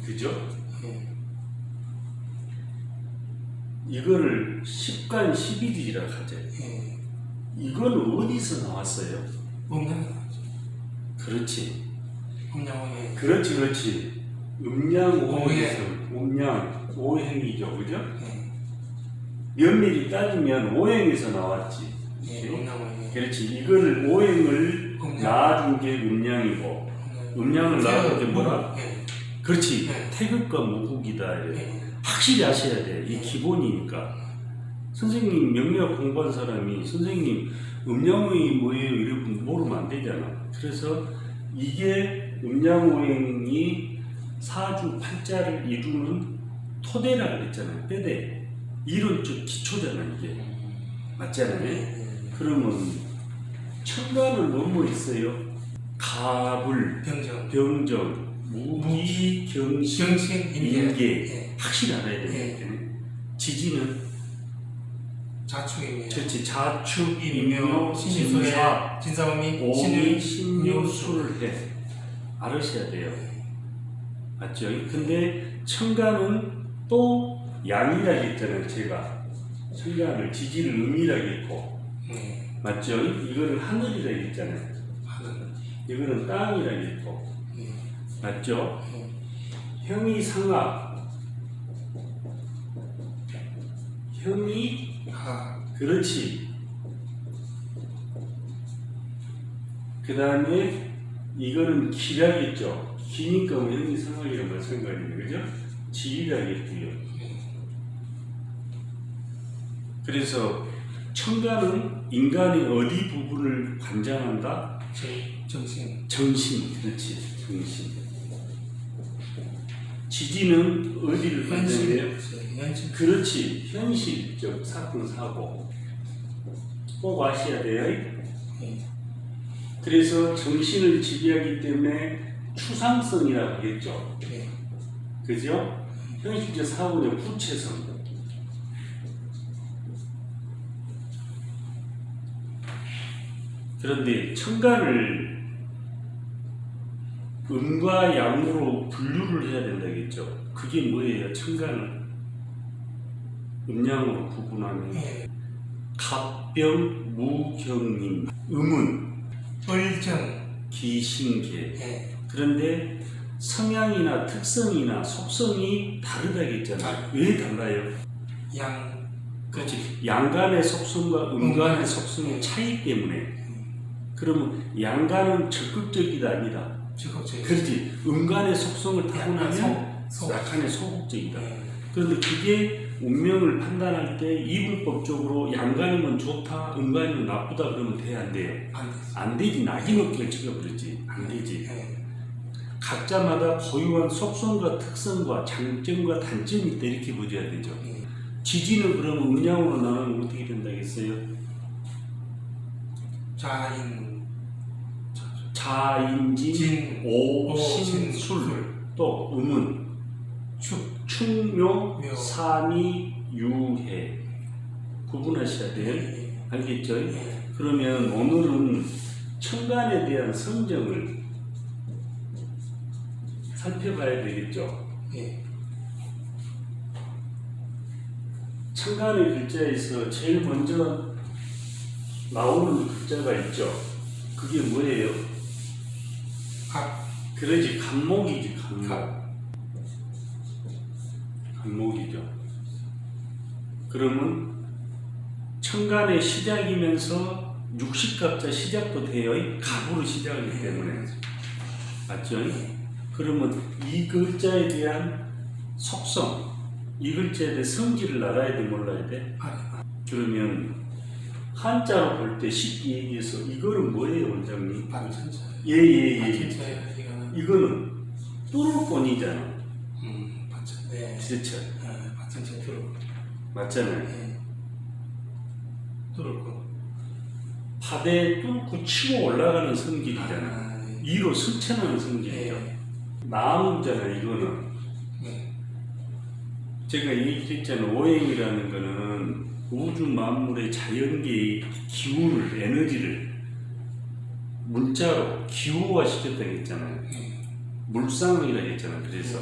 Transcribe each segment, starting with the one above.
그죠? 이거를 10간 11일이라고 하죠. 이건 어디서 나왔어요? 그렇지. 그렇지. 음양오행에서 음양오행이죠, 그죠? 면밀히 따지면 오행에서 나왔지. 그렇지. 이거를 오행을 낳아준 게 음양이고, 음양을 낳아준 게 뭐라? 그렇지. 태극과 무국이다. 확실히 아셔야 돼. 이 기본이니까. 선생님 명리학 공부한 사람이 선생님 음양오행이 뭐예요? 이러면 모르면 안 되잖아. 그래서 이게 음양오행이 사주 팔자를 이루는 토대라고 그랬잖아요. 뼈대. 이론적 기초잖아 이게. 맞잖아요. 그러면 천간은 뭐뭐 있어요? 가불, 병정, 무기, 경신, 인계. 확실히 알아야 되겠네. 지지는 자축이며. 그렇지. 자축, 임묘, 신유술해, 진사오미, 오미, 신유술해. 알으셔야 돼요. 맞죠? 근데 천간은 또 양이라고 했잖아요. 제가 천간을 지지를 음이라고 했고, 맞죠? 이거는 하늘이라고 했잖아요. 이거는 땅이라고 했고, 맞죠? 형이 상하, 형이 그렇지. 그 다음에 이거는 기라겠죠. 기니까 형이 상하기랑 마찬가지네, 그죠? 지리라겠고요. 그래서 천간은 인간의 어디 부분을 관장한다? 정신. 그렇지. 정신. 지지는 어디를 관장해요? 그렇지. 현실적 사건 사고. 꼭 아셔야 돼요. 그래서 정신을 지배하기 때문에 추상성이라고 하겠죠. 그죠? 현실적 사고는 구체성. 그런데 천간을 음과 양으로 분류를 해야 된다겠죠. 그게 뭐예요? 천간을 음양으로 구분하면 갑병, 무경임, 음은 을정, 기신계. 그런데 성향이나 특성이나 속성이 다르다겠잖아요. 왜 달라요? 그렇지. 양간의 속성과 음간의 속성의 차이 때문에. 그러면 양간은 적극적이다 아니다. 그렇지. 음간의 속성을 타고나면 약간의 소극적이다. 그런데 그게 운명을 판단할 때 이분법적으로 양간이면 좋다, 음간이면 나쁘다 그러면 돼, 안 돼요? 안 되지. 낙인업계를 찍어버리지. 안 되지. 각자마다 고유한 속성과 특성과 장점과 단점이 있다 이렇게 보셔야 되죠. 지지는 그러면 음양으로 나누면 어떻게 된다겠어요? 자인진, 오신술. 또 음은 충묘, 사미, 유해. 구분하셔야 돼요. 알겠죠? 그러면 오늘은 천간에 대한 성정을 살펴봐야 되겠죠? 천간의 글자에서 제일 먼저 나오는 글자가 있죠. 그게 뭐예요? 그러지. 간목이지. 간목이죠. 그러면 천간의 시작이면서 육식갑자 시작도 돼요. 갑으로 시작하기 때문에. 맞죠? 그러면 이 글자에 대한 속성, 이 글자에 대한 성질을 알아야 돼, 몰라야 돼? 그러면 한자로 볼 때 쉽게 얘기해서 이거는 뭐예요, 원장님? 예. 이거는 뚫을권이잖아. 그렇죠. 맞잖아요. 바다에 뚫고 치고 올라가는 성질이잖아. 위로 승천하는 성질이죠. 나무잖아요, 이거는. 제가 얘기했잖아요. 오행이라는 거는 우주 만물의 자연계의 기운을, 에너지를 문자로 기호화 시켰다고 했잖아요. 물상이라고 했잖아요. 그래서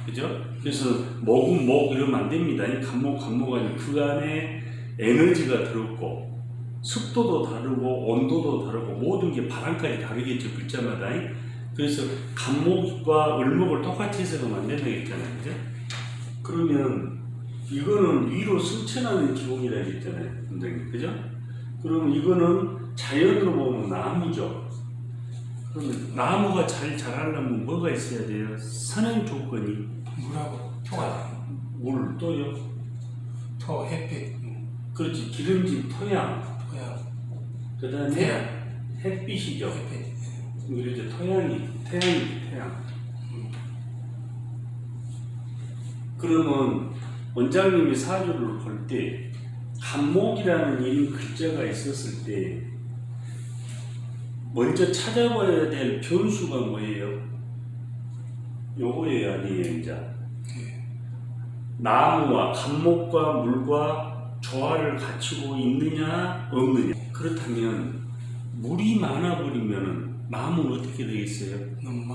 그죠? 그래서 목은 목 이러면 안 됩니다. 이 간목 아니면 그 안에 에너지가 들었고 습도도 다르고 온도도 다르고 모든 게 바람까지 다르겠죠, 글자마다. 그래서 간목과 을목을 똑같이 해석하면 안 된다고 했잖아요, 그죠? 그러면 이거는 위로 승천하는 기운이라 했잖아요, 선생님, 그죠? 그러면 이거는 자연으로 보면 나무죠. 그러면 나무가 잘 자라려면 뭐가 있어야 돼요? 선행 조건이 물하고 토가 물 또요. 토 햇빛 그렇지, 기름진 토양. 토양 그다음에 태양 햇빛이죠. 햇빛 그리고 태양이 태양. 그러면 원장님이 사주를 볼 때 간목이라는 이름 글자가 있었을 때 먼저 찾아봐야 될 변수가 뭐예요? 요거예요, 아니에요, 이제? 나무와 간목과 물과 조화를 갖추고 있느냐 없느냐. 그렇다면 물이 많아버리면 나무는 어떻게 되겠어요? 너무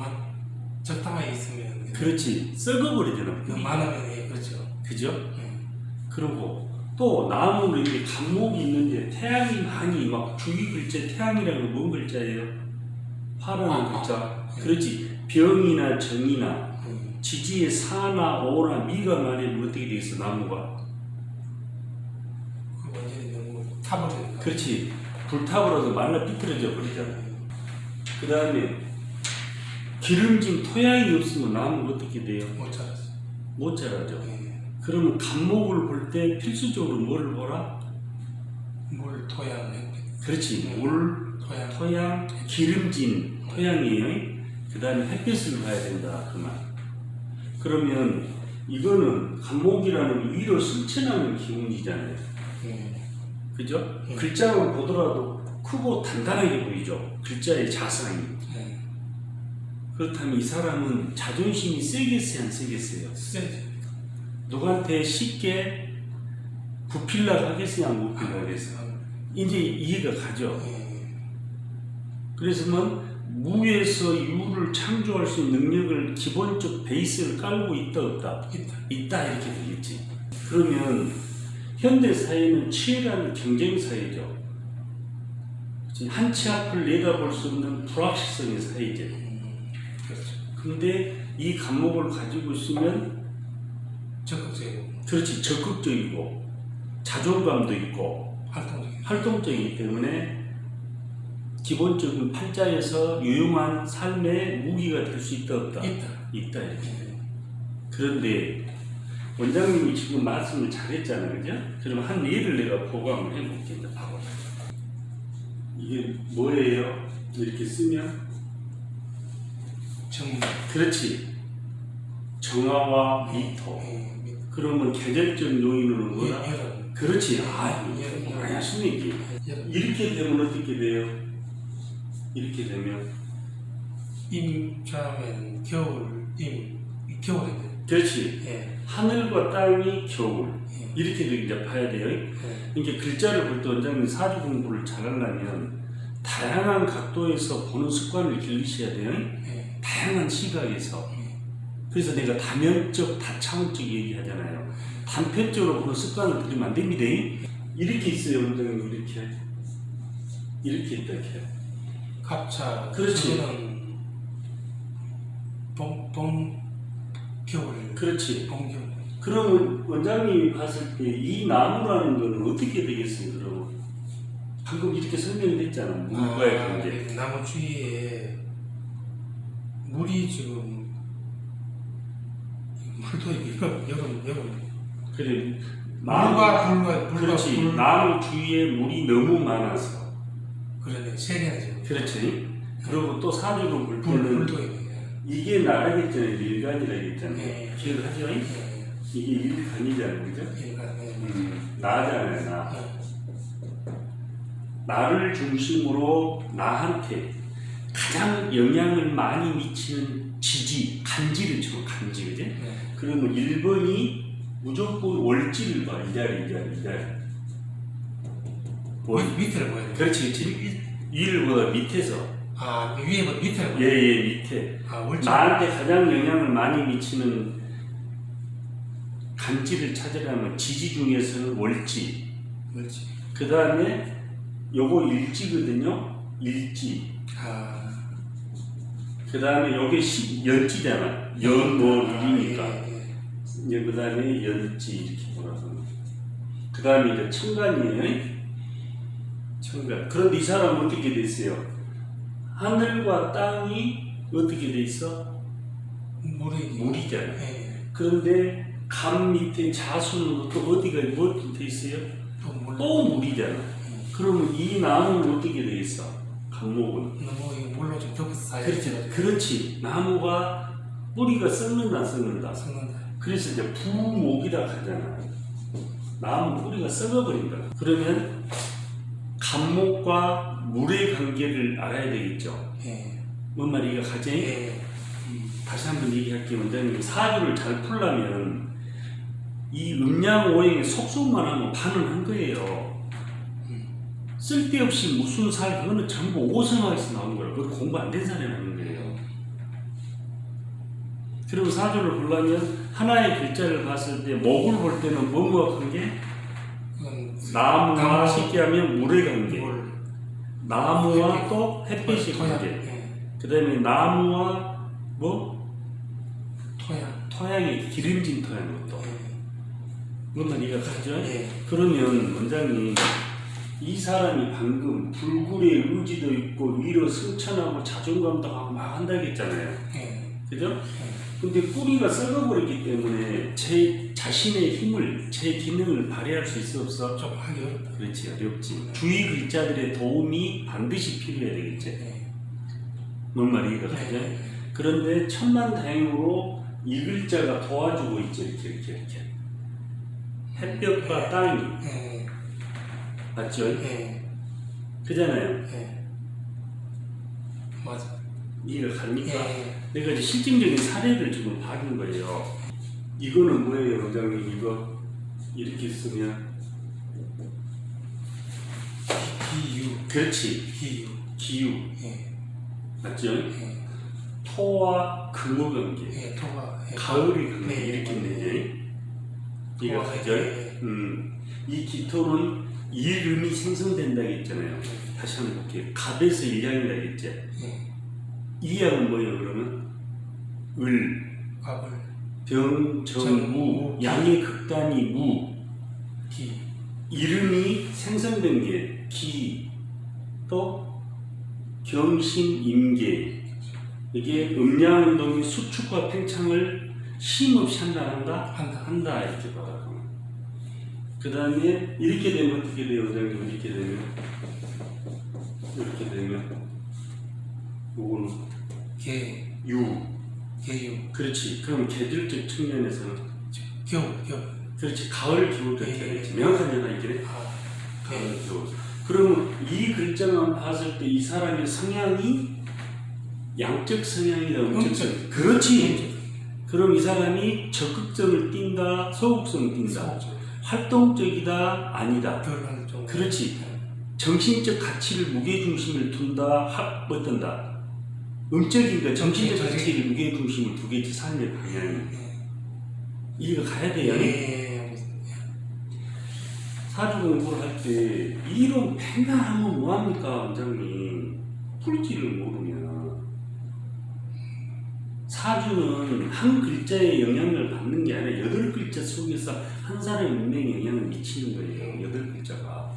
적당하게 있으면 그렇지, 썩어버리잖아. 너무 많으면 그렇죠. 그죠? 그리고 또 나무는 이렇게 간목이 있는데 태양이 많이 막 주위 글자 태양이라는 건 뭔 글자예요? 화라는 글자. 그렇지. 병이나 정이나 지지의 사나 오나 미가 많으면 어떻게 되겠어, 나무가? 그 완전히 너무 타버리는. 그렇지. 불타버려서 말라 비틀어져 버리잖아. 그 다음에 기름진 토양이 없으면 나무가 어떻게 돼요? 못 자랐어. 못 자라죠. 그러면 간목을 볼 때 필수적으로 뭐를 보라? 물, 토양, 햇빛. 그렇지. 물, 토양. 토양, 기름진 토양이에요. 그 다음에 햇빛을 봐야 된다. 그 말. 그러면 이거는 간목이라는 위로 승천하는 기운이잖아요. 그죠? 글자만 보더라도 크고 단단하게 보이죠. 글자의 자상이. 그렇다면 이 사람은 자존심이 세겠어요, 안 세겠어요? 세죠. 누구한테 쉽게 부필라 하겠어요, 안 부필라 하겠어요? 이제 이해가 가죠. 그래서는 무에서 유를 창조할 수 있는 능력을 기본적 베이스를 깔고 있다 없다? 있다 이렇게 되겠지. 그러면 현대 사회는 치열한 경쟁 사회죠. 한 치 앞을 내다볼 수 없는 불확실성의 사회죠. 근데 이 간목을 가지고 있으면 적극적이고. 그렇지, 적극적이고 자존감도 있고 활동적이기 때문에 기본적인 팔자에서 유용한 삶의 무기가 될 수 있다 없다? 있다 이렇게. 그런데 원장님이 지금 말씀을 잘했잖아요, 그죠? 그럼 한 예를 내가 보강을 해볼게요. 봐봐. 이게 뭐예요? 이렇게 쓰면 그렇지, 정화와 미토. 그러면 계절적 요인은 뭐야? 그렇지. 아야 수맥이. 이렇게 되면 어떻게 돼요? 이렇게 되면 임자면 겨울에. 그렇지. 하늘과 땅이 겨울. 이렇게도 이제 봐야 돼요. 그러니까 글자를 볼 때 원장님 사주 공부를 잘하려면 다양한 각도에서 보는 습관을 길리셔야 돼요. 다양한 시각에서. 그래서 내가 다면적, 다차원적 얘기하잖아요. 단편적으로 보는 습관을 들이면 안 됩니다. 이렇게 있어요, 원장님. 이렇게 있다, 이렇게. 갑차. 그렇지. 겨울. 그렇지. 겨울. 그러면 원장님이 봤을 때 이 나무라는 거는 어떻게 되겠어요, 그러면? 방금 이렇게 설명을 했잖아, 물과의 관계. 나무 주위에 물이 지금 물도 여름. 그래. 물과 그렇지. 나무 주위에 물이 너무 많아서. 그러네. 세 개나 지금. 그렇지. 그리고 또 사주로 볼 때는 물도 있네. 이게 나라겠잖아요. 일간이라 했잖아요. 기억하죠? 이게 일간이잖아요, 그죠? 나잖아요, 나. 나를 중심으로 나한테 가장 영향을 많이 미치는 간지를 쳐, 간지, 그지? 그러면 1번이 무조건 월지를 봐, 이 자리. 밑에를 보여야 돼. 그렇지, 위를보다 밑에서. 위에보다 밑에를 보여야 돼. 예, 밑에. 월지. 나한테 가장 영향을 많이 미치는 간지를 찾으려면 지지 중에서는 월지. 그렇지. 그 다음에 요거 일지거든요. 일지. 아. 그 다음에 요게 연지잖아. 연월일이니까. 이제 그 다음에 연지 이렇게 돌아서. 그 다음에 이제 천간이에요. 천간. 그런데 이 사람은 어떻게 돼 있어요? 하늘과 땅이 어떻게 돼 있어? 물이잖아. 예. 그런데 감 밑에 자수는 또 어디가 뭐 돼 있어요? 또 물이잖아. 그러면 이 나무는 어떻게 돼 있어? 감목은. 너무 물로 좀 덮어서 사야 그렇지. 나무가 뿌리가 썩는다. 썩는다. 그래서 이제 부목이라 하잖아. 나무 뿌리가 썩어버린다. 그러면 감목과 물의 관계를 알아야 되겠죠. 예. 뭔 말이가 가지? 예. 다시 한번 얘기할게요. 원장님 사주를 잘 풀려면 이 음양오행의 속성만 하면 반은 한 거예요. 쓸데없이 무슨 살 그거는 전부 오성학에서 나온 거예요. 그거 공부 안 된 사람이 하는 거예요. 그리고 사주를 보려면 하나의 글자를 봤을 때 목을 볼 때는 뭐뭐 관계? 나무와 쉽게 하면 물의 관계. 나무와 또 햇빛의 관계. 그 다음에 나무와 뭐? 토양의 기름진 토양 것도. 뭔 이해가 가죠? 그러면 원장님 이 사람이 방금 불굴의 의지도 있고 위로 승천하고 자존감도 하고 막 한다고 했잖아요. 그죠? 근데 뿌리가 썩어버리기 때문에 제 자신의 힘을, 제 기능을 발휘할 수 있어 없어? 좀 하기 어렵다. 그렇지, 어렵지. 주위 글자들의 도움이 반드시 필요해야 되겠지. 뭔 말이가 가죠? 그런데 천만다행으로 이 글자가 도와주고 있죠. 이렇게. 햇볕과 땅이. 맞죠? 그잖아요. 맞아. 이해가 갑니까? 내가 이제 실증적인 사례를 지금 봐준 거예요. 이거는 뭐예요, 원장님? 이거 이렇게 쓰면 기유. 그렇지. 기유. 맞죠? 토와 금의 관계. 토가. 가을의 관계 이렇게 있네. 이해가 가죠? 이 기토는 이름이 생성된다고 했잖아요. 다시 한번 볼게요. 갑에서 일양이라고 했죠. 이양은 뭐예요, 그러면? 갑을. 병, 정, 무. 양의 극단이 무. 기. 이름이 생성된 게 기. 또 경신, 임계. 이게 음양운동의 수축과 팽창을 쉼없이 한다. 이렇게 봐요. 그 다음에 이렇게 되면 어떻게 돼요, 원장님? 이렇게 되면 요거는 개유. 그렇지. 그럼 계절적 측면에서는 겨울. 그렇지. 가을, 겨울 이렇게 되겠지. 명확한 연화 이게. 가을, 겨울. 그러면 이 글자만 봤을 때 이 사람의 성향이 양적 성향이다, 음적. 그렇지. 그럼 이 사람이 적극성을 띈다, 소극성을 띈다. 활동적이다, 아니다. 그렇지. 정신적 가치를 무게중심을 둔다, 어떤다. 음적인가 정신적 가치를 무게중심을 두겠지, 삶의 방향이. 이해가 가야 돼요. 사주 공부를 할 때 이론 맨날 하면 뭐합니까, 원장님? 풀지를 모르면. 사주는 한 글자의 영향을 받는 게 아니라 8글자 속에서 한 사람의 운명에 영향을 미치는 거예요. 8글자가.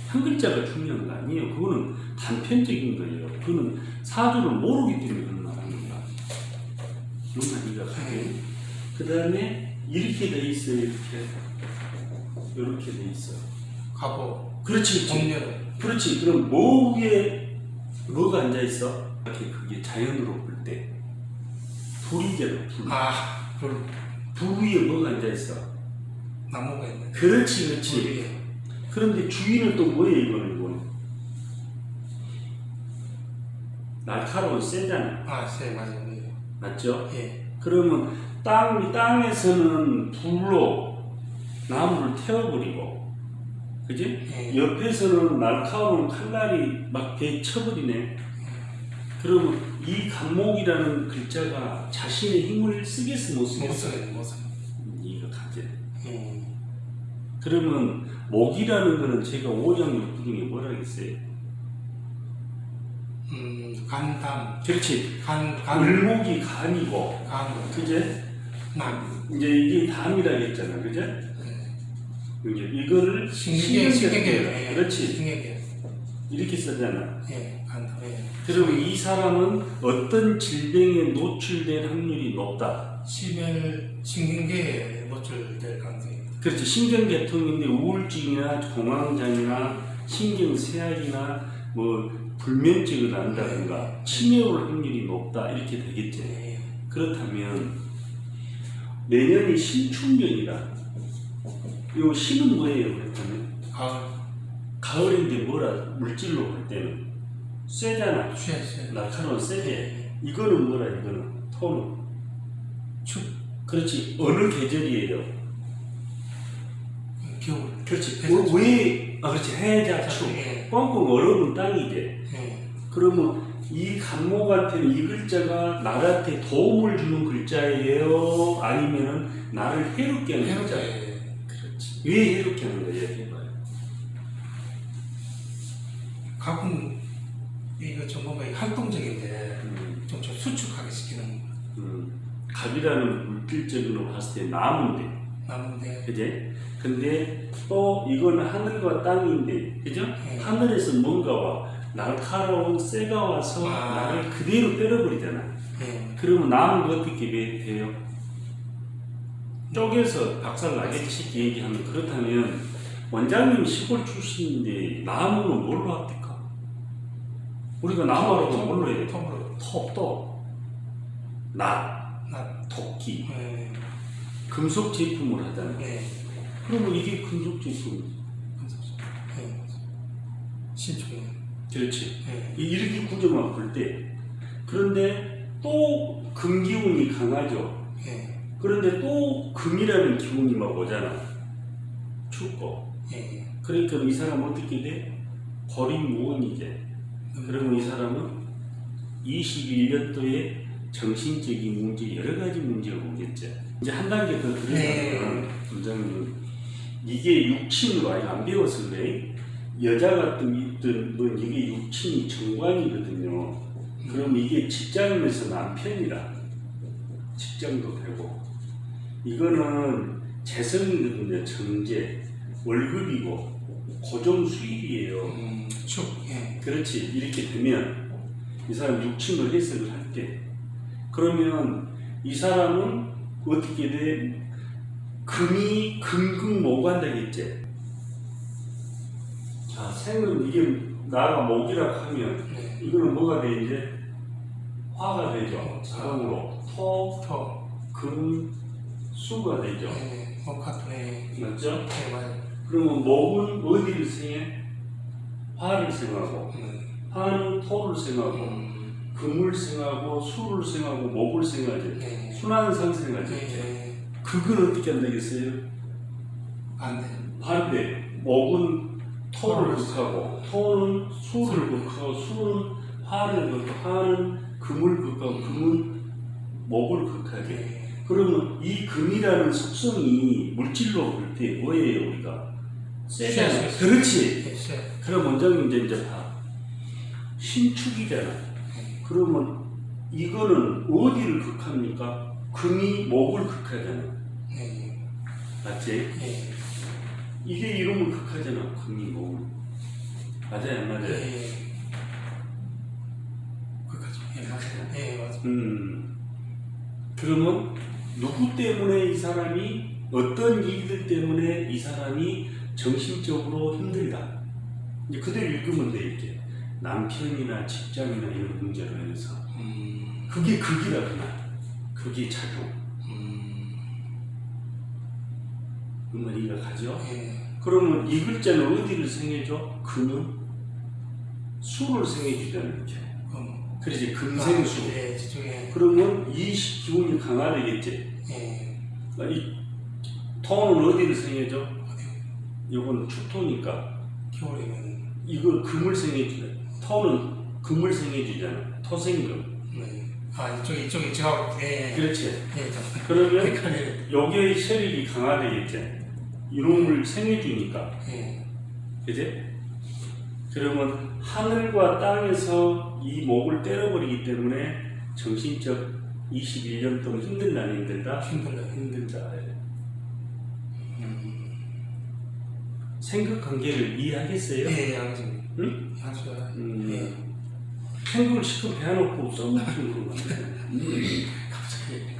한 글자가 중요한 거 아니에요. 그거는 단편적인 거예요. 그거는 사주를 모르기 때문에 그런 말 합니다. 뭔가 이해가 가게. 그 다음에 이렇게 돼 있어요. 이렇게 돼 있어. 갑오. 그렇지. 그렇지. 그럼 뭐 위에 뭐가 앉아 있어? 이렇게 그게 자연으로 볼 때. 불이잖아, 불. 불 위에 뭐가 앉아있어? 나무가 있네. 그렇지. 그런데 주인은 또 뭐예요, 이거는? 날카로운 쇠잖아. 맞아요. 맞죠? 그러면 땅에서는 불로 나무를 태워버리고, 그지? 옆에서는 날카로운 칼날이 막 배 쳐버리네. 그러면 이 간목이라는 글자가 자신의 힘을 쓰겠어, 못 쓰겠어? 못 써요. 이거 가지. 그러면 목이라는 거는 제가 오장육부 중에 뭐라 했어요? 간담. 그렇지. 간. 을목이 간이고, 간. 그제? 남. 이제 이게 담이라고 했잖아, 그제? 이제 이거를 신경계. 그렇지. 신경계. 이렇게 쓰잖아. 예, 간담. 예. 그러면 이 사람은 어떤 질병에 노출될 확률이 높다. 신경계에 노출될 가능성이 있다. 그렇지. 신경계통인데 우울증이나 공황장애나 신경쇠약이나 뭐 불면증을 난다든가 치매 올 확률이 높다 이렇게 되겠지. 예. 그렇다면 내년이 신축년이다. 이 신은 뭐예요? 그렇다면 가을인데 뭐라 물질로 볼 때는 쇠잖아. 날카로운 쇠게. 이거는 뭐라 이거는 토는 축. 그렇지. 어느 계절이에요? 겨울. 그렇지. 왜? 그렇지. 해자 축. 예. 뻥뻥 얼어붙은 땅이지. 예. 그러면 이 간목한테는 이 글자가 나한테 도움을 주는 글자예요? 아니면은 나를 해롭게 하는 글자예요? 그렇지. 왜 해롭게 하는 거예요? 해봐요. 가끔 이거 전문가 활동적인데 좀 수축하게 시키는 갑이라는 물질적으로 봤을 때 나무인데, 그제? 근데 또 이거는 하늘과 땅인데, 그죠? 하늘에서 뭔가와 날카로운 쇠가 와서 나를 그대로 때려버리잖아. 그러면 나무가 어떻게 돼요? 쪼개서 박살 나겠지 쉽게 얘기하면. 그렇다면 원장님 시골 출신인데 나무는 뭘로 합니까? 우리가 나무라고 뭘로 해요? 톱도, 도끼, 금속 제품을 하잖아. 그러면 이게 금속 제품. 신축. 그렇지. 이렇게 구조만 볼 때. 그런데 또 금기운이 강하죠. 그런데 또 금이라는 기운이 막 오잖아. 춥고. 그러니까 이 사람은 어떻게 돼? 고립무원이제. 그러면 이 사람은 21년도에 정신적인 문제, 여러 가지 문제가 오겠죠. 이제 한 단계 더 들어가면, 원장님, 이게 육친으로 아직 안 배웠을 때, 여자 같은 뭐 이게 육친이 정관이거든요. 그럼 이게 직장에서 남편이라, 직장도 되고, 이거는 재성이거든요. 정제, 월급이고, 고정 수입이에요. 그렇지. 이렇게 되면 이 사람 육친을 해석을 할 때, 그러면 이 사람은 어떻게 돼? 금이 금금목한다겠지. 자, 생은 이게 나가 목이라고 하면 이거는 뭐가 돼 이제? 화가 되죠. 자동으로 토, 금, 수가 되죠. 맞죠? 그러면 목은 어디를 생해? 화를 생하고, 화는 토를 생하고, 금을 생하고, 수를 생하고, 목을 생하죠. 순환상 생하죠. 그건 어떻게 한다겠어요? 반대. 목은 토를 극하고, 토는 수를 극하고, 수는 화를 극하고, 화는 금을 극하고, 금은 목을 극하죠. 그러면 이 금이라는 속성이 물질로 볼 때 뭐예요, 우리가? 쇠잖아. 그렇지. 그럼 원장님 이제 봐. 신축이잖아. 그러면 이거는 어디를 극합니까? 금이 목을 극하잖아. 맞지? 이게 이름을 극하잖아. 금이 목을. 맞아요, 안 맞아요? 맞아요. 그러면 누구 때문에 이 사람이, 어떤 일들 때문에 이 사람이 정신적으로 힘들다. 이제 그대로 읽으면 돼, 이렇게. 남편이나 직장이나 이런 문제로 해서. 그게 극이라 그나. 그게 작용. 그 말이가 가죠? 그러면 이 글자는 어디를 생해줘? 금은 수를 생해주잖아요, 이렇게. 그렇지, 금생수. 그러면 이 기운이 강화되겠지. 이 토는 어디를 생해줘? 이건 축토니까. 이걸 금을 생해주잖아. 토는 금을 생해주잖아. 토생금. 이쪽이 저하고 그렇지. 예, 그러면 헷갈려요. 여기의 세력이 강화되겠지. 이놈을 생해주니까. 예. 그지? 그러면 하늘과 땅에서 이 목을 때려버리기 때문에 정신적 21년 동안 힘들다 힘들다? 힘들어요. 힘들다. 생각관계를 이해하겠어요? 예, 알겠습니다. 응? 알겠어요. 예. 생각을 시켜 배워놓고 써먹는 거 갑자기.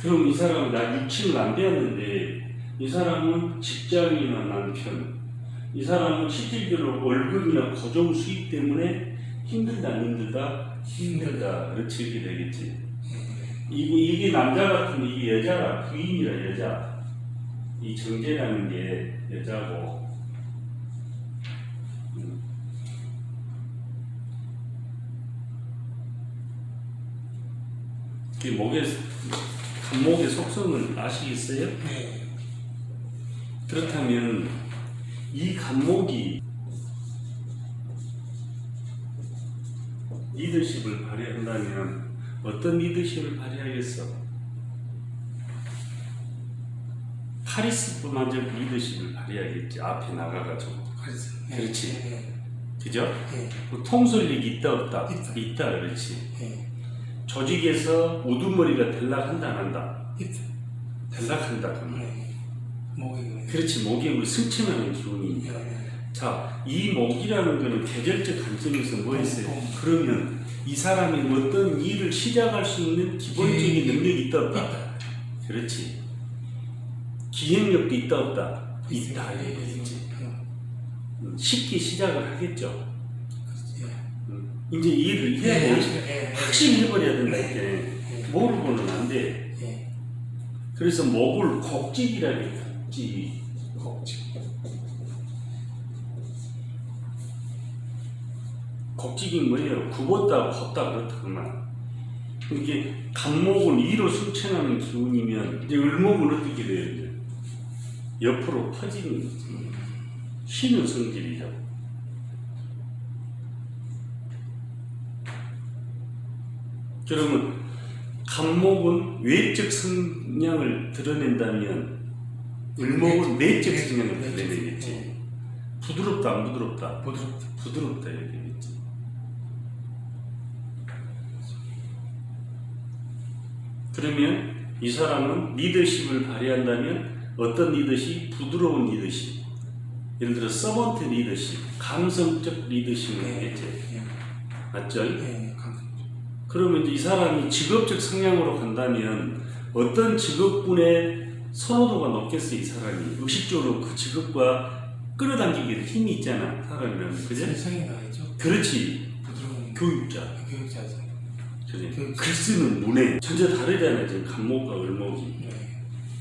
그럼 이 사람은 나 유치를 안 배웠는데 이 사람은 직장이나 남편 이 사람은 실질적으로 월급이나 고정 수입 때문에 힘들다 힘들다 그렇지 이렇게 되겠지. 이게 남자 같으면 이게 여자라 부인이라 여자 이 정제라는 게 여자고 이 목의 간목의 속성을 아시겠어요? 네. 그렇다면 이 간목이 리더십을 발휘한다면 어떤 리더십을 발휘하겠어? 카리스마적 리더십을 발휘하겠지. 앞에 나가가지고. 그렇지. 예. 그죠? 예. 그 통솔력이 있다 없다? 있다. 그렇지. 예. 조직에서 우두머리가 될락한다 안 한다? 있다. 될락한다 그러면. 네. 목이. 그렇지. 목에 우리 승천하는 기운이. 자, 이 목이라는 거는 계절적 관점에서 뭐 있어요? 그러면 이 사람이 어떤 일을 시작할 수 있는 기본적인 능력이 있다 없다? 그렇지. 기획력도 있다 없다? 있다. 이렇게겠지. 쉽게 시작을 하겠죠. 이제 일을 해야 돼. 확실히 해버려야 된다. 이렇게. 모르고는 안 돼. 그래서 목을 곡직이라고 해요. 곡직. 곡직이 뭐예요? 굽었다 걷다 그렇다 그만. 이게 간목은 위로 승천하는 기운이면 이제 을목은 어떻게 돼요? 이제? 옆으로 퍼지는 거지. 쉬는 성질이죠. 그러면 간목은 외적 성향을 드러낸다면 을목은 내적 성향을 드러내겠지. 부드럽다 안 부드럽다? 부드럽다 이렇게 되겠지. 그러면 이 사람은 리더십을 발휘한다면 어떤 리더십? 부드러운 리더십. 예를 들어 서번트 리더십, 감성적 리더십을 하겠지. 맞죠? 그러면 이제 이 사람이 직업적 성향으로 간다면 어떤 직업군의 선호도가 높겠어 이 사람이. 의식적으로 그 직업과 끌어당기기에 힘이 있잖아 사람이라면. 그죠? 세상이 나겠죠. 그렇지. 부드러운 교육자. 교육자죠. 그래. 글 쓰는 문해 전혀 다르잖아요. 지금 간목과 을목이.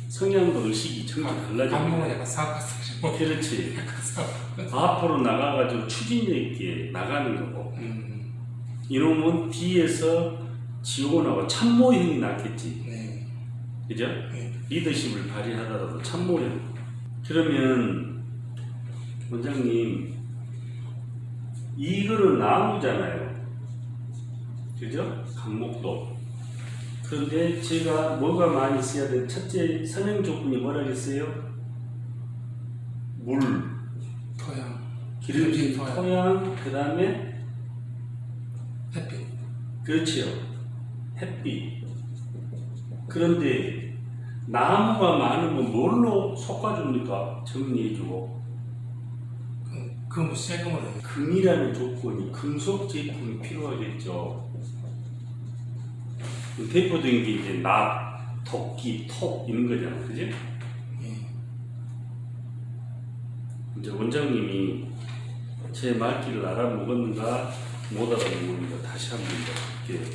성향과 의식이 전혀 달라져. 간목은 약간 사파스죠. 그렇지. 약간 사파. 앞으로 나가가지고 추진력 있게 나가는 거고. 이놈은 뒤에서 지원하고 참모형이 낫겠지. 네. 그죠? 네. 리더십을 발휘하더라도 참모형. 그러면 원장님 이거는 나무잖아요. 그죠? 간목도. 그런데 제가 뭐가 많이 있어야 돼? 첫째 선행 조건이 뭐라겠어요? 물, 토양, 기름진 토양, 그 다음에 햇빛. 그렇지요. 햇빛. 그런데 나무가 많으면 뭘로 솎아줍니까? 정리해주고. 그건 뭐 세금으로 해요. 금이라는 조건이 금속 제품이 필요하겠죠. 대표적인 게 이제 납, 도끼, 톱 이런 거잖아, 그지? 이제 원장님이 제 말귀를 알아먹었는가 못 알아먹었는가 다시 한번 볼게요.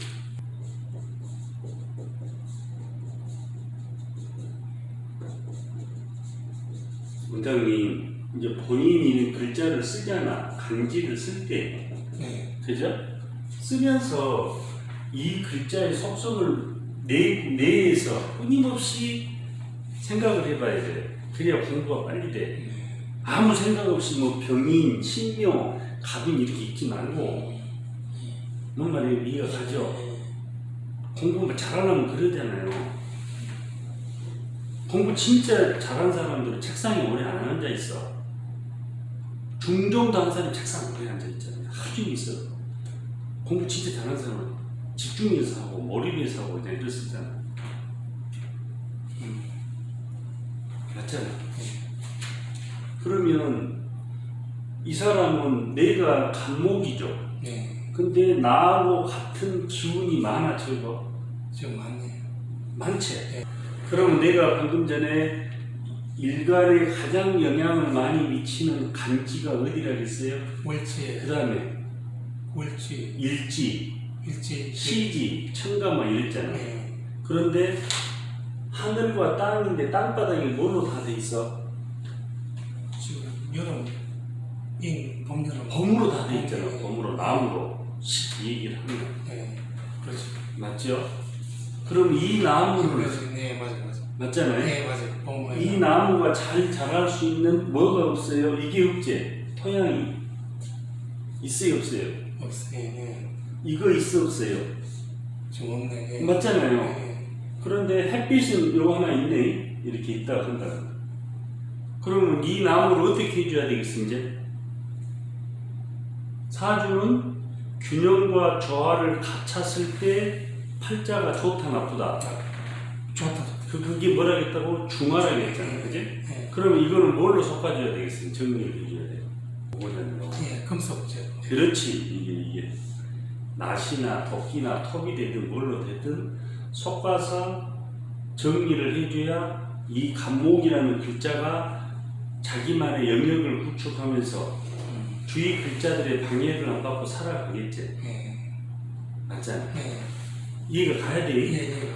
원장님 이제 본인이 글자를 쓰잖아. 간지를 쓸 때. 그죠? 쓰면서 이 글자의 속성을 내에서 끊임없이 생각을 해봐야 돼. 그래야 공부가 빨리 돼. 아무 생각 없이 뭐 병인, 신묘, 갑은 이렇게 있지 말고 뭔 말이에요? 이해가 가죠? 공부 잘하려면 그러잖아요. 공부 진짜 잘하는 사람들은 책상에 오래 안 앉아 있어. 중정도 한 사람이 책상에 오래 앉아 있잖아요. 하루 종일 있어. 공부 진짜 잘하는 사람은 집중해서 하고 몰입해서 하고 그냥 이랬었잖아. 맞잖아. 그러면 이 사람은 내가 간목이죠. 근데 나하고 같은 기운이 많아 적어? 좀 많네요. 많지. 그럼 내가 방금 전에 일간에 가장 영향을 많이 미치는 간지가 어디라 그랬어요? 월지, 그 다음에 월지, 일지, 일지, 시지, 천간만 이랬잖아. 그런데 하늘과 땅인데 땅바닥이 뭘로 다 돼 있어? 지금 여름, 봄, 여름. 봄으로 다 돼 있잖아. 봄으로, 나무로 이 얘기를 하는 거야. 네, 그렇죠. 맞죠? 그럼 이 나무를 네, 맞아요. 맞잖아요. 네, 맞아요. 봄, 이 나무가 잘 자랄 수 있는 뭐가 없어요? 이게 없지? 토양이 있어요, 없어요? 없어요. 이거 있어, 없어요? 좀 없네. 맞잖아요. 그런데 햇빛은 요거 하나 있네. 이렇게 있다고 한다. 그러면 이 나무를 어떻게 해줘야 되겠어, 이제? 사주는 균형과 조화를 갖췄을 때 팔자가 좋다, 나쁘다. 좋다. 그게 뭐라겠다고? 중화라겠잖아, 그지? 네. 그러면 이거는 뭘로 섞어줘야 되겠어? 정리를 해줘야 돼요. 뭐냐면, 금속재. 그렇지, 이게 낫이나 도끼나 톱이 되든 뭘로 되든 섞어서 정리를 해줘야 이 간목이라는 글자가 자기만의 영역을 구축하면서 주위 글자들의 방해를 안 받고 살아가겠지. 맞잖아. 이해가 가야 돼.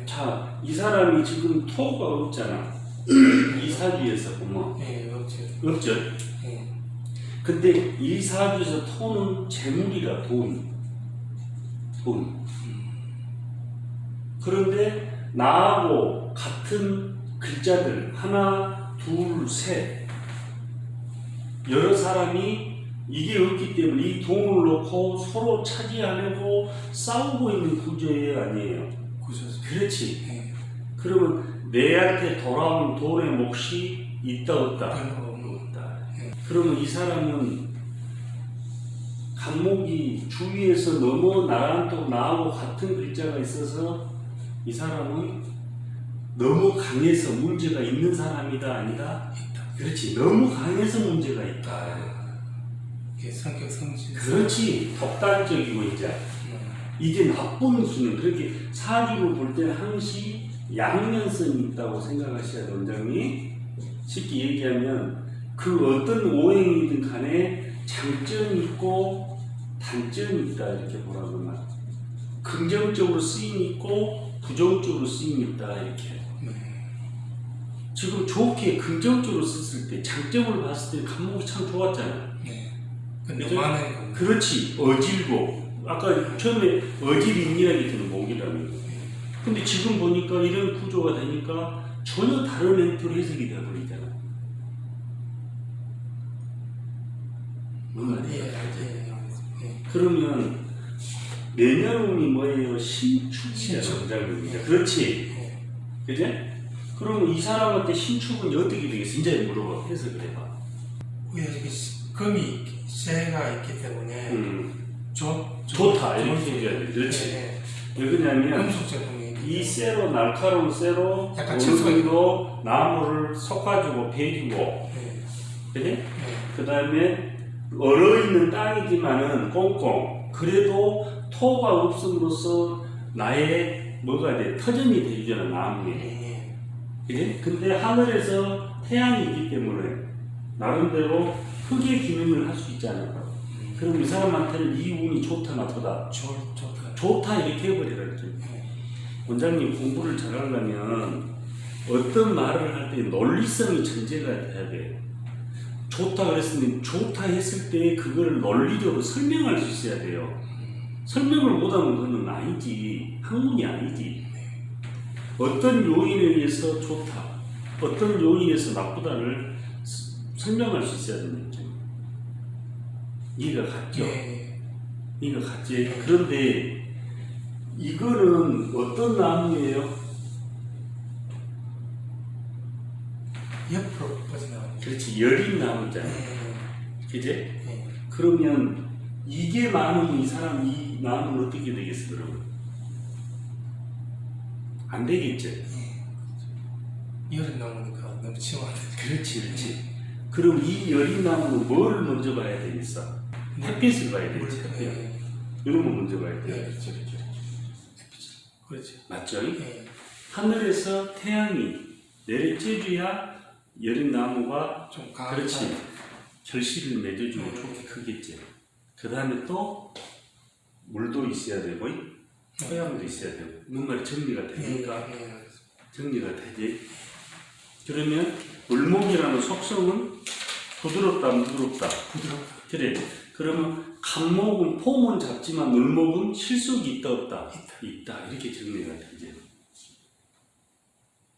자, 이 사람이 지금 토가 없잖아. 이 사주에서 보면 없죠. 근데 이 사주에서 토는 재물이라 돈. 그런데 나하고 같은 글자들 하나, 둘, 셋 여러 사람이 이게 없기 때문에 이 돈을 놓고 서로 차지하려고 싸우고 있는 구조예요, 아니에요? 구조죠. 그렇지. 그러면 내한테 돌아온 돈의 몫이 있다 없다? 없다. 그러면 이 사람은 간목이 주위에서 너무 나하고 같은 글자가 있어서 이 사람은 너무 강해서 문제가 있는 사람이다, 아니다? 있다. 그렇지. 너무 강해서 문제가 있다. 성격 성질. 그렇지. 독단적이고 이제 나쁜 수는 그렇게 사주를 볼 때는 항시 양면성이 있다고 생각하셔야 돼요, 원장님. 쉽게 얘기하면 그 어떤 오행이든 간에 장점이 있고 단점이 있다 이렇게 보라고 말. 긍정적으로 쓰임이 있고 부정적으로 쓰임이 있다 이렇게. 지금 좋게 긍정적으로 썼을 때 장점을 봤을 때 간목이 참 좋았잖아. 근데 많은 그렇지. 어질고 아까 처음에 어질인이라고 했잖아, 목이라는 거. 근데 지금 보니까 이런 구조가 되니까 전혀 다른 형태로 해석이 되어버리잖아. 뭔 말이야? 그러면 내년운이 뭐예요? 신축이잖아. 그렇지. 그제? 그러면 이 사람한테 신축은 어떻게 되겠어? 이제 물어봐. 해석을 해봐. 여기 금이 세가 있기 때문에 좋다. 이렇게 얘기해야 돼. 그렇지. 왜 그러냐면 금속 제품이 이 쇠로, 날카로운 쇠로 약간 어느 정도 나무를 섞어주고 베주고, 그지? 그 다음에 얼어있는 땅이지만은 꽁꽁. 그래도 토가 없음으로써 나의 뭐가 돼? 터전이 되잖아, 나무에. 그지? 근데 하늘에서 태양이 있기 때문에 나름대로 흙의 기능을 할 수 있잖아. 그럼 이 사람한테는 이 운이 좋다, 나쁘다? 좋다 이렇게 해버리라 그랬죠. 원장님 공부를 잘하려면 어떤 말을 할 때 논리성이 전제가 돼야 돼요. 좋다 그랬으면 좋다 했을 때 그걸 논리적으로 설명할 수 있어야 돼요. 설명을 못하면 그건 아니지. 학문이 아니지. 어떤 요인에 의해서 좋다, 어떤 요인에서 나쁘다를 설명할 수 있어야 되는 거죠. 이해가 갔죠? 예. 이해가 갔지? 그런데 이거는 어떤 나무예요? 옆으로 뻗어나오는. 그렇지, 여린 나무잖아. 예. 그지? 예. 그러면 이게 많으면 이 사람 이 나무는 어떻게 되겠어, 그러면? 안 되겠지? 열이 나오니까 너무 심하네. 그렇지. 그럼 이 여린 나무는 뭐를 먼저 봐야 되겠어? 햇빛을 봐야 되겠지. 예. 이런 거 먼저 봐야 예. 돼. 그렇죠. 그렇죠. 맞죠? 예. 하늘에서 태양이 내려쬐줘야 여린 나무가 좀 강한. 그렇지. 결실을 맺어주고 음. 좋게 크겠지. 그 다음에 또 물도 있어야 되고 토양도 있어야 되고 뭔가 정리가 되니까 예. 정리가 되지. 그러면 물목이라는 속성은 부드럽다, 부드럽다. 부드럽다. 그래. 그러면 간목은 폼은 잡지만 물목은 실속이 있다, 없다? 있다. 이렇게 정리가 되지.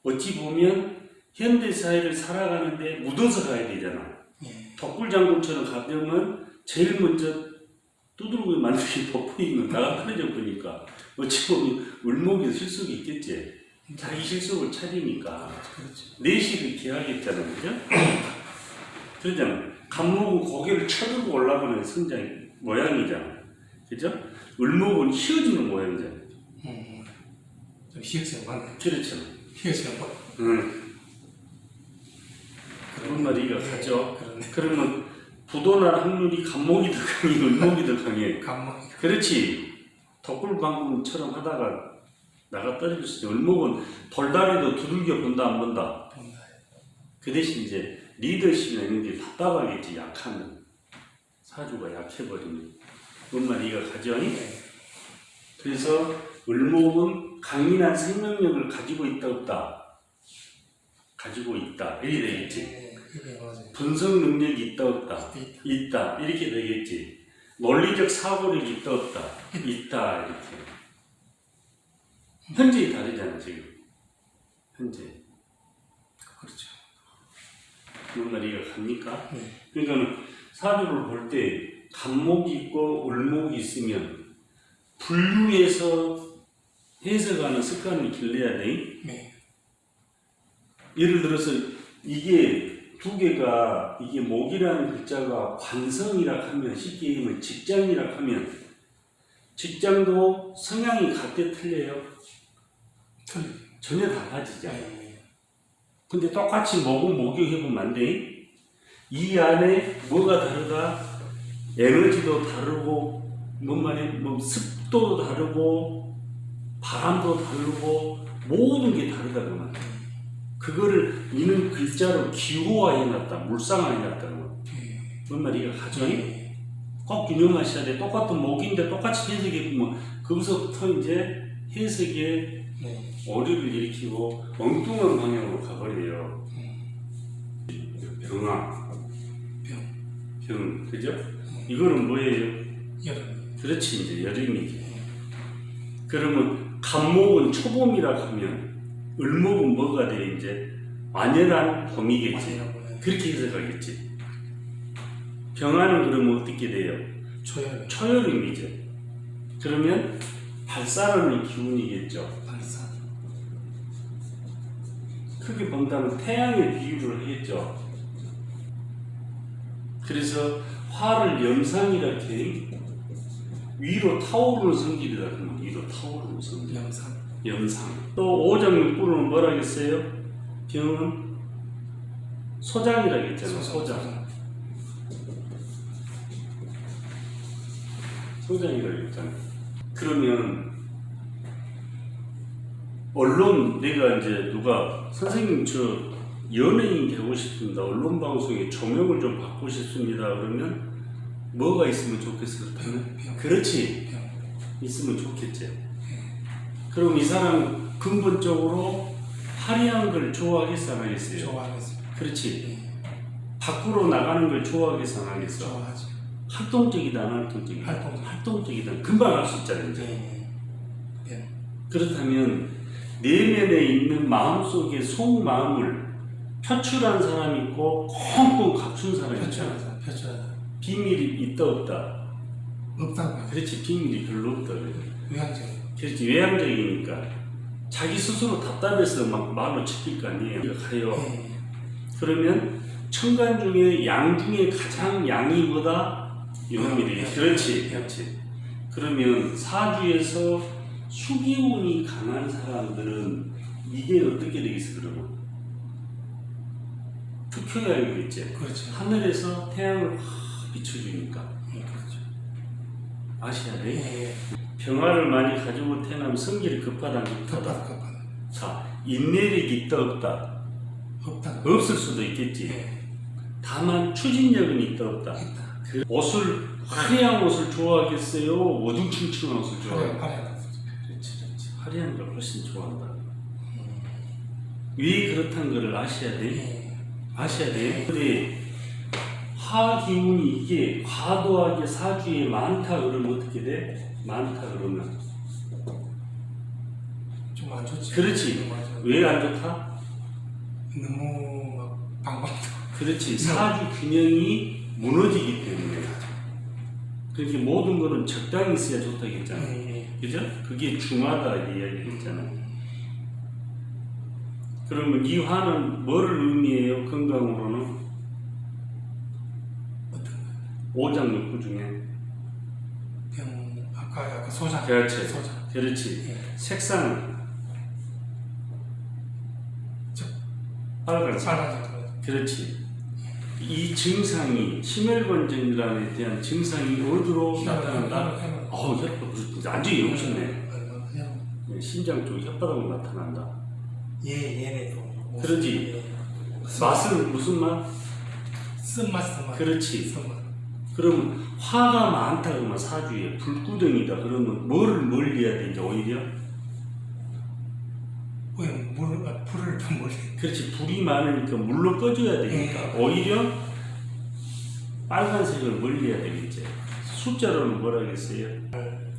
어찌 보면 현대사회를 살아가는데 묻어서 가야 되잖아. 예. 덕굴장군처럼 가병은 제일 먼저 두드러기 만들기 덮어있는 나가 편해져 보니까 어찌 보면 물목에서 실속이 있겠지. 자기 실속을 차리니까 그렇죠. 내실을 기하겠잖아, 그죠? 그러잖아. 간목은 고개를 쳐들고 올라가는 성장 모양이잖아, 그죠? 을목은 휘어지는 모양이잖아. 좀 희역성 많네. 그렇죠. 희역성 많. 그런 말이가 가죠. 그러네. 그러면 부도날 확률이 간목이 더 강해, 을목이 더 강해. 감목. 그렇지. 덕굴방금처럼 하다가 나가 떨어질 수 있어. 을목은 돌다리도 두들겨 본다 안 본다. 본다. 그 대신 이제 리더십이나 이런 게 답답하겠지. 약하면 사주가 약해버리면 뭔 말이가 가죠. 그래서 을목은 강인한 생명력을 가지고 있다 없다. 가지고 있다 이렇게 되겠지. 이게 맞아요. 분석 능력이 있다 없다. 있다. 있다 이렇게 되겠지. 논리적 사고력이 있다 없다. 있다 이렇게. 현재이 다르잖아 지금. 현재. 그렇죠. 뭔 말이가 갑니까? 네. 그러니까 사주를 볼 때 간목이 있고 을목이 있으면 분류해서 해석하는 습관을 길러야 돼. 네. 예를 들어서 이게 두 개가 이게 목이라는 글자가 관성이라 하면 쉽게 얘기하면 직장이라 하면 직장도 성향이 같대 틀려요. 틀려. 전혀 달라지잖아. 네. 근데 똑같이 목은 목욕해보면 안 돼. 이 안에 뭐가 다르다? 에너지도 다르고 뭔 말이야? 뭐 습도도 다르고 바람도 다르고 모든 게 다르다 그 말이야. 그거를 이는 글자로 기호화해놨다, 물상화해놨다는 거. 뭔 말이야? 가정이 꼭 균형하셔야 돼. 똑같은 목인데 똑같이 해석해보면 거기서부터 이제 해석에 네. 오류를 일으키고 엉뚱한 방향으로 가버려요. 병화, 병, 그죠? 이거는 뭐예요? 여름. 그렇지, 이제 여름이지. 그러면 간목은 초봄이라 하면 을목은 뭐가 돼? 이제 완연한 봄이겠지. 그렇게 해석하겠지. 병화는 그러면 어떻게 돼요? 초여름. 초여름이죠. 그러면 발산하는 기운이겠죠. 발산. 크게 본다면 태양에 비유를 하겠죠. 그래서 화를 염상이라 이렇게 위로 타오르는 성질이다 그러면 위로 타오르는 성질. 영상. 염상. 또 오장육부로는 뭐라 했어요? 병은 소장이라 했잖아요. 소장. 소장이라 했잖아요. 그러면 언론 내가 이제 누가 선생님 저 연예인 되고 싶습니다. 언론 방송에 조명을 좀 받고 싶습니다. 그러면 뭐가 있으면 좋겠어요? 병. 그렇지. 병. 있으면 좋겠지. 그럼 이 사람 근본적으로 화려한 걸 좋아하겠어 안 하겠어요? 좋아하겠어요. 그렇지. 예. 밖으로 나가는 걸 좋아하겠어 안 하겠어? 좋아하죠. 활동적이다 안 활동적이다? 활동적이다. 금방 할 수 있잖아요. 이제. 예. 예. 그렇다면 내면에 있는 마음속의 속마음을 표출한 사람이 있고 콩콩 감춘 사람이 있잖아. 표출하다. 비밀이 있다 없다. 없다고요. 그렇지, 비밀이 별로 없다. 그래. 외향적. 그렇지, 외향적이니까 자기 스스로 답답해서 막 말로 지킬 거 아니에요. 가요. 예. 그러면 천간 중에 양 중에 가장 양이 뭐다? 요놈이래. 그렇지, 그렇지. 그러면 사주에서 수기운이 강한 사람들은 이게 어떻게 되겠어? 그러면 특효약이겠지. 그렇죠. 하늘에서 태양을 확 비춰주니까 그렇죠. 아셔야 돼. 예. 병화를 많이 가지고 태어나면 성질이 급하다, 급하다. 급하다. 급하다. 자, 인내력이 있다 없다? 없다. 없을 수도 있겠지. 예. 다만 추진력은 있다 없다? 있다. 그 옷을 화려한 옷을 좋아하겠어요? 어중충충한 옷을 좋아해요? 화려하다. 그렇지, 그렇지. 화려한 걸 훨씬 좋아한다. 왜 그렇다는 걸 아셔야 돼. 예. 아셔야 돼. 근데 화기운이 이게 과도하게 사주에 많다 그러면 어떻게 돼? 많다 그러면 좀 안 좋지. 그렇지. 맞아. 왜 안 좋다? 너무 막 방방도. 그렇지. 사주 균형이 무너지기 때문에. 그렇게 모든 거는 적당히 있어야 좋다고 했잖아. 예. 그죠? 그게 중하다 이야기했잖아. 그러면 이 화는 뭐를 의미해요? 건강으로는? 어떤 거? 오장육부 중에. 병 아까 소장. 그렇지. 소장. 그렇지. 예. 색상은 빨간색. 빨간색. 그렇지. 이 증상이 심혈관절질환에 대한 증상이 어디로 나타난다? 혓바닥. 그렇지. 완전히 외우셨네. 네, 심장 쪽 혓바닥으로 나타난다. 얘네도. 그러지. 예. 맛은 무슨 맛? 쓴맛. 그렇지. 쓴맛. 그럼 화가 많다 그러면 사주에 불구덩이다 그러면 뭐를 멀리해야 되지 오히려? 왜 불을 좀 멀리. 그렇지. 불이 많으니까 물로 꺼줘야 되니까 오히려 빨간색을 멀리해야 되겠지. 숫자로는 뭐라 그랬어요?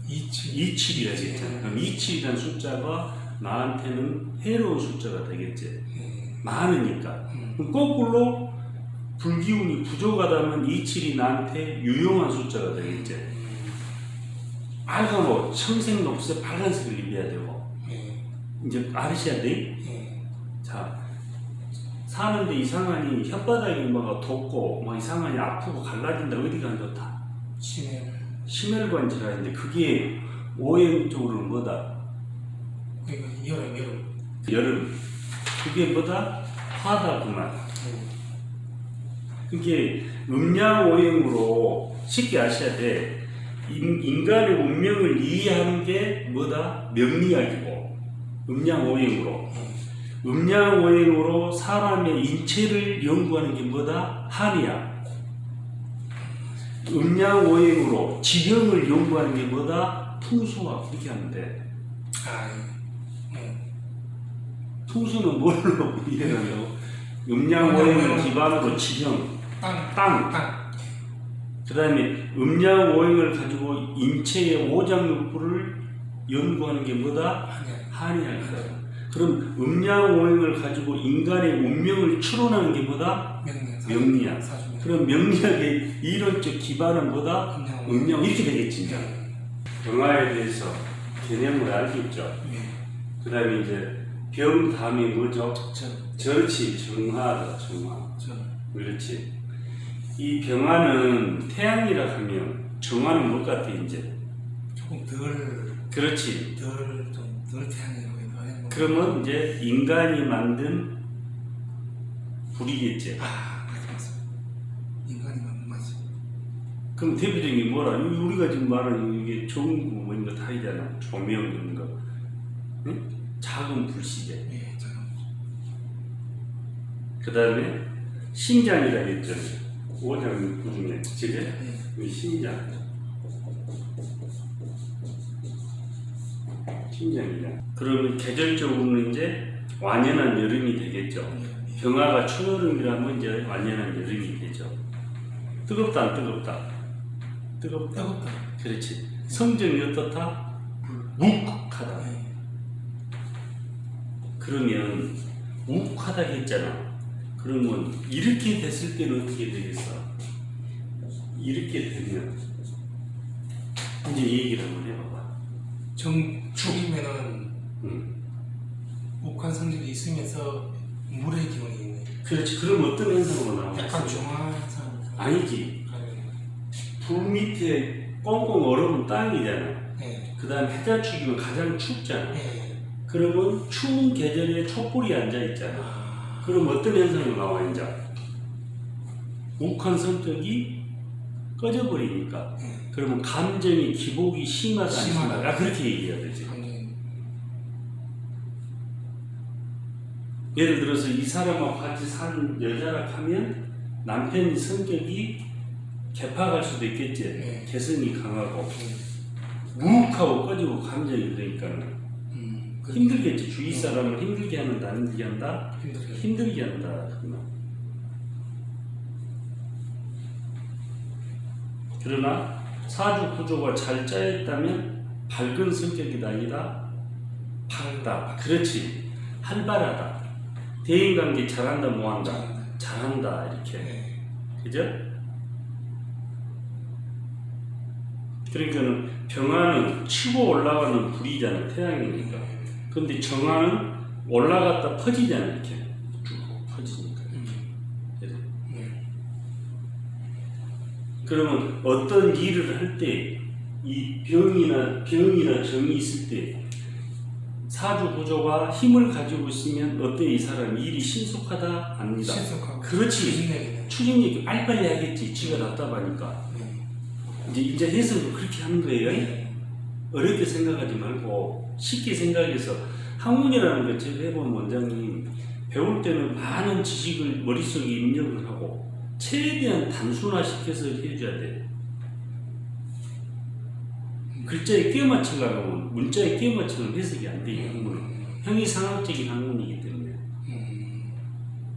27이라 했잖아. 그럼 27이라는 숫자가 나한테는 해로운 숫자가 되겠지. 많으니까. 그럼 거꾸로 불기운이 부족하다면 27이 나한테 유용한 숫자가 되겠지. 빨간 옷, 청색, 녹색, 빨간색을 입어야 되고. 이제 알으셔야 돼. 자, 사는데 이상하니 혓바닥이 뭐가 돋고 뭐 이상하니 아프고 갈라진다. 어디가 안 좋다? 심혈관 질환인데 그게 오행 쪽으로는 뭐다? 여름. 그게 뭐다? 화다 그만. 그게 음양오행으로 쉽게 아셔야 돼. 인간의 운명을 이해하는 게 뭐다? 명리학이고 음양오행으로. 음양오행으로 사람의 인체를 연구하는 게 뭐다? 한의학. 음양오행으로 지형을 연구하는 게 뭐다? 풍수학. 이렇게 하면 돼. 풍수는 뭘로 이해하요? 음양오행을 기반으로 지형, 땅. 그 다음에 음양오행을 가지고 인체의 오장육부를 연구하는 게 뭐다? 한의학이다. 그럼 음양오행을 가지고 인간의 운명을 추론하는 게 뭐다? 명리학. 그럼 명리학의 이론적 기반은 뭐다? 음양. 이렇게 되겠지. 이제. 병화에 대해서 개념을 알겠죠. 그 다음에 이제 병 다음에 뭐죠? 절치, 정화다, 정화. 그렇지. 이 병화는 태양이라 하면 정화는 뭘 같아, 이제? 조금 덜. 그렇지. 덜 태양이라고 해도. 그러면 이제 인간이 만든 불이겠지. 맞아. 인간이 만든 맞아. 그럼 대표적인 뭐라? 우리가 지금 말하는 이게 좋은 거 뭐 이런 거 다 있잖아. 조명 이런 거. 응? 작은 불시대. 그 다음에 신장이라 했잖아요. 오장육부 중에. 그게 신장. 신장이냐. 그러면 계절적으로는 이제 완연한 여름이 되겠죠. 병화가 초여름이라면 이제 완연한 여름이 되죠. 뜨겁다 안 뜨겁다? 뜨겁다. 그렇지. 성정이 어떻다? 묵하다. 그러면 묵하다 했잖아. 그러면 이렇게 됐을 때는 어떻게 되겠어? 이렇게 되면 이제 얘기를 한번 해봐봐. 정축이면은 욱한 성질이 있으면서 물의 기운이 있네. 그렇지. 그럼 어떤 현상으로 나오냐? 약간 중화상. 아니지. 불 밑에 꽁꽁 얼어본 땅이잖아. 네. 그 다음 해자축이면 가장 춥잖아. 네. 그러면 추운 계절에 촛불이 앉아있잖아. 그럼 어떤 현상이 나와, 이제? 욱한 성격이 꺼져버리니까. 그러면 감정의 기복이 심하다, 안 심하다? 그렇게 얘기해야 되지. 예를 들어서 이 사람하고 같이 산 여자라 하면 남편이 성격이 개파갈 수도 있겠지. 네. 개성이 강하고 무욱하고 꺼지고 감정이 그러니까 힘들겠지. 주위 사람을 힘들게 한다, 안 힘들게 한다? 힘들게 한다. 그러나 사주 구조가 잘 짜였다면 밝은 성격이다, 아니다? 밝다. 그렇지. 활발하다. 대인관계 잘한다, 뭐한다? 잘한다, 이렇게. 그죠? 그러니까는 병화는 치고 올라가는 불이잖아, 태양이니까. 근데 정화는 올라갔다 퍼지잖아, 이렇게. 쭉 퍼지니까. 그러면 어떤 일을 할 때 이 병이나 정이 있을 때 사주 구조가 힘을 가지고 있으면 어때? 이 사람 일이 신속하다? 아니다. 신속하고. 그렇지. 추진력이 빨리빨리 하겠지. 지가 답답하니까. 이제 해석을 그렇게 하는 거예요. 어렵게 생각하지 말고 쉽게 생각해서 학문이라는 걸 제가 해본 원장님 배울 때는 많은 지식을 머릿속에 입력을 하고 최대한 단순화시켜서 해줘야 돼. 글자에 끼워 맞추려고 하면 문자에 끼워 맞추면 해석이 안 돼요. 학문은 형이상학적인 학문이기 때문에.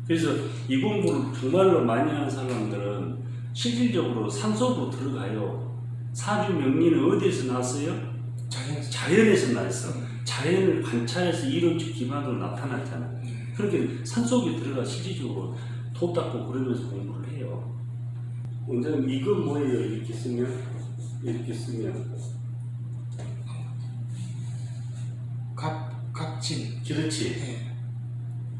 그래서 이 공부를 정말로 많이 하는 사람들은 실질적으로 산속으로 들어가요. 사주 명리는 어디에서 나왔어요? 자연에서 나왔어. 자연을 관찰해서 이론적 기반으로 나타났잖아. 그렇게 산속에 들어가 실질적으로 도 닦고 그러면서 공부를 해요. 원장님 이건 뭐예요? 이렇게 쓰면 갑진. 그렇지.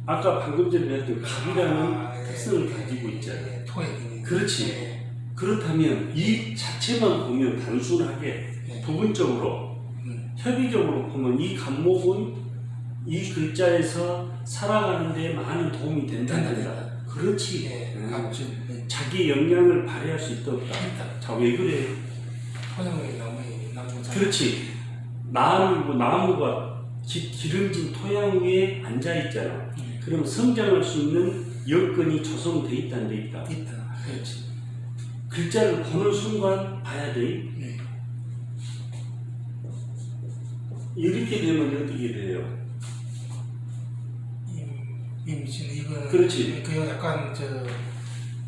아까 방금 전에 배웠던 갑이라는 특성을 가지고 있잖아요. 토액이네. 그렇지. 그렇다면 이 자체만 보면 단순하게 부분적으로 협의적으로 보면 이 갑목은 이 글자에서 살아가는 데 많은 도움이 된다. 그렇지. 갑진. 자기 역량을 발휘할 수 있다 없다. 자, 왜 그래요? 토양의 나무. 그렇지. 나무가 기름진 토양 위에 앉아있잖아. 그럼 성장할 수 있는 여건이 조성돼 있다, 안 돼 있다? 있다. 그렇지. 글자를 보는 순간 봐야 돼. 이렇게 되면 어떻게 돼요? 임신 이거. 그렇지. 그 약간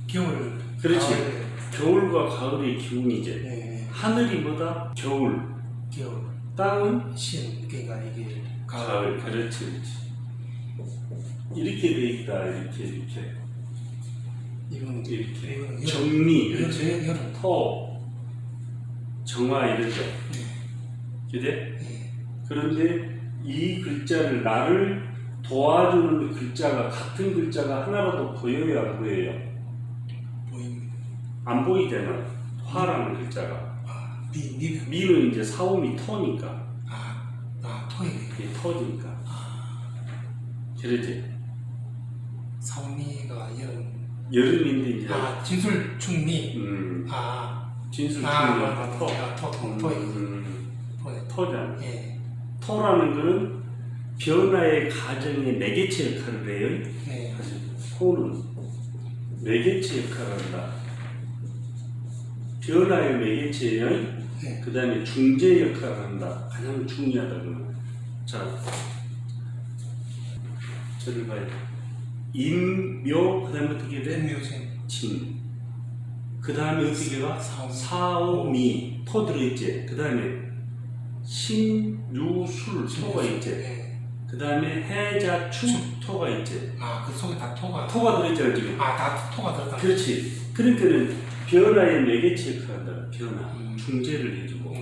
겨울. 그렇지. 가을. 겨울과 가을의 기운이지. 하늘이 뭐다? 겨울. 땅은 그러니까 이게 가을. 그렇지. 이렇게 돼 있다. 이렇게. 이건 정리. 그렇지. 여름. 토. 정화 이러죠. 그래? 그런데 이 글자를 나를 도와주는 글자가 같은 글자가 하나라도 보여요, 안 보여요? 보입니다. 안 보이잖아. 화라는 글자가. 미는 이제 사오미 토니까. 토이. 이게 토니까. 그러지. 사오미가 여름인데 이제. 진술충미. 진술충미가 토. 토잖아. 토라는 거는 변화의 과정의 매개체 역할을 해요. 토는 매개체 역할을 한다. 변화의 매개체의 그 다음에 중재 역할을 한다. 가장 중요하다. 그러면. 자, 저를 봐요. 임묘, 그 다음에 어떻게 돼? 진. 그 다음에 어떻게 가? 사오미. 토 들어있지. 그 다음에 신유술, 토가 있지. 그 다음에 해자, 축, 토가 있지. 그 속에 다 토가. 토가 들어있잖아 지금. 다 토가 들었다. 그렇지. 그러니까는 변화의 매개체 역할을 한다. 변화. 중재를 해주고.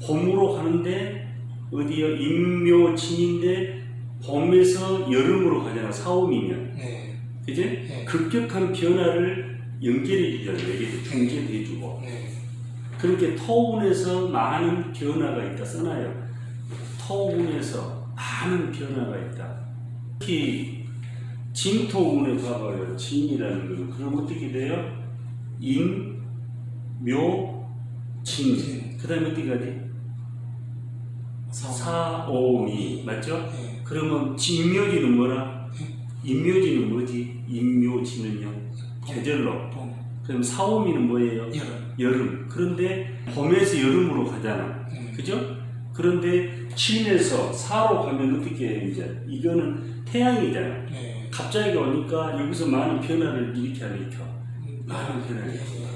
봄으로 가는데 어디요? 임묘진인데 봄에서 여름으로 가잖아. 사오미면. 네. 그지? 네. 급격한 변화를 연결해 주잖아. 매개체 중재도 해주고. 네. 그렇게 토운에서 많은 변화가 있다 써놔요. 토운에서 많은 변화가 있다. 특히 진토운에 봐봐요. 진이라는 거는 그럼 어떻게 돼요? 인, 묘, 진. 그 다음에 어떻게 가지? 사오미. 맞죠? 네. 그러면 진묘지는 뭐라? 인묘지는 뭐지? 인묘지는요? 계절로. 봄. 그럼 사오미는 뭐예요? 여름. 여름. 그런데 봄에서 여름으로 가잖아. 그죠? 그런데 진에서 사로 가면 어떻게 해, 이제? 이거는 태양이잖아. 네. 갑자기 오니까 여기서 많은 변화를 일으켜. 많은 변화를 일으켜.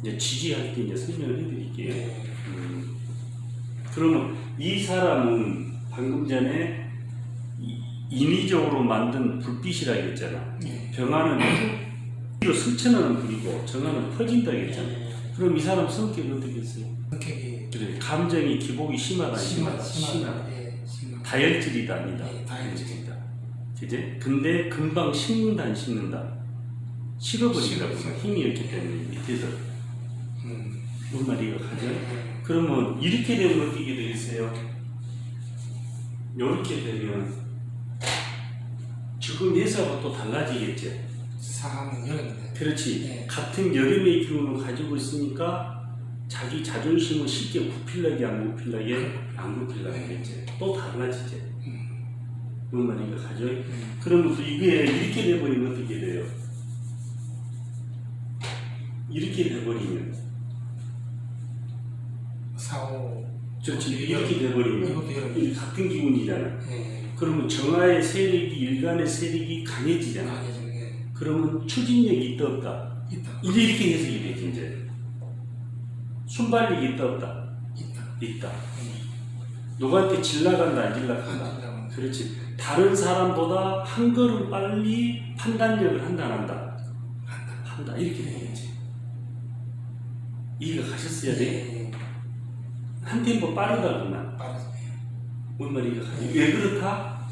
이제 지지할 때 이제 설명을 해드릴게요. 네. 그러면 이 사람은 방금 전에 인위적으로 만든 불빛이라 했잖아. 네. 병화는 로 스쳐나는 불이고 정화는 퍼진다 했잖아. 그럼 이 사람 성격이 어떻겠어요? 성격이 그래, 감정이 기복이 심하다. 심하다. 심하다. 심하다. 다혈질이다 아니다. 네, 다혈질이다. 그지? 근데 금방 식는다 안 식는다? 식어버린다고 힘이 없기 때문에 밑에서 뭔 말이에요? 가죠? 그러면 이렇게 되면 어떻게 되겠어요? 이렇게 되면 지금 예사가 또 달라지겠죠? 사람은 여름이네. 그렇지. 네. 같은 같은 여름의 기운을 가지고 있으니까 자기 자존심을 쉽게 굽힐라게 안 굽힐라게 안 굽힐라게 하겠지. 또 달라지지. 뭔 말인가 가죠? 그러면서 이게 이렇게 돼버리면 어떻게 돼요? 이렇게 돼버리면 사오. 그렇지. 이렇게 돼버리면 이것도 여름. 이 같은 기운이잖아. 네. 그러면 정화의 세력이 일간의 세력이 강해지잖아. 아니죠. 네. 그러면 추진력이 있다 없다? 있다. 이제 이렇게 해석이 되지 이제. 순발력이 있다 없다? 있다. 있다. 누구한테 질 나간다 안 질 나간다? 그렇지. 다른 사람보다 한 걸음 빨리 판단력을 한다 안 한다? 한다. 이렇게 되겠지. 이해가 가셨어야 돼? 네. 한 템포 빠르다구나. 빠르죠. 뭔 말인가 가지? 왜 그렇다?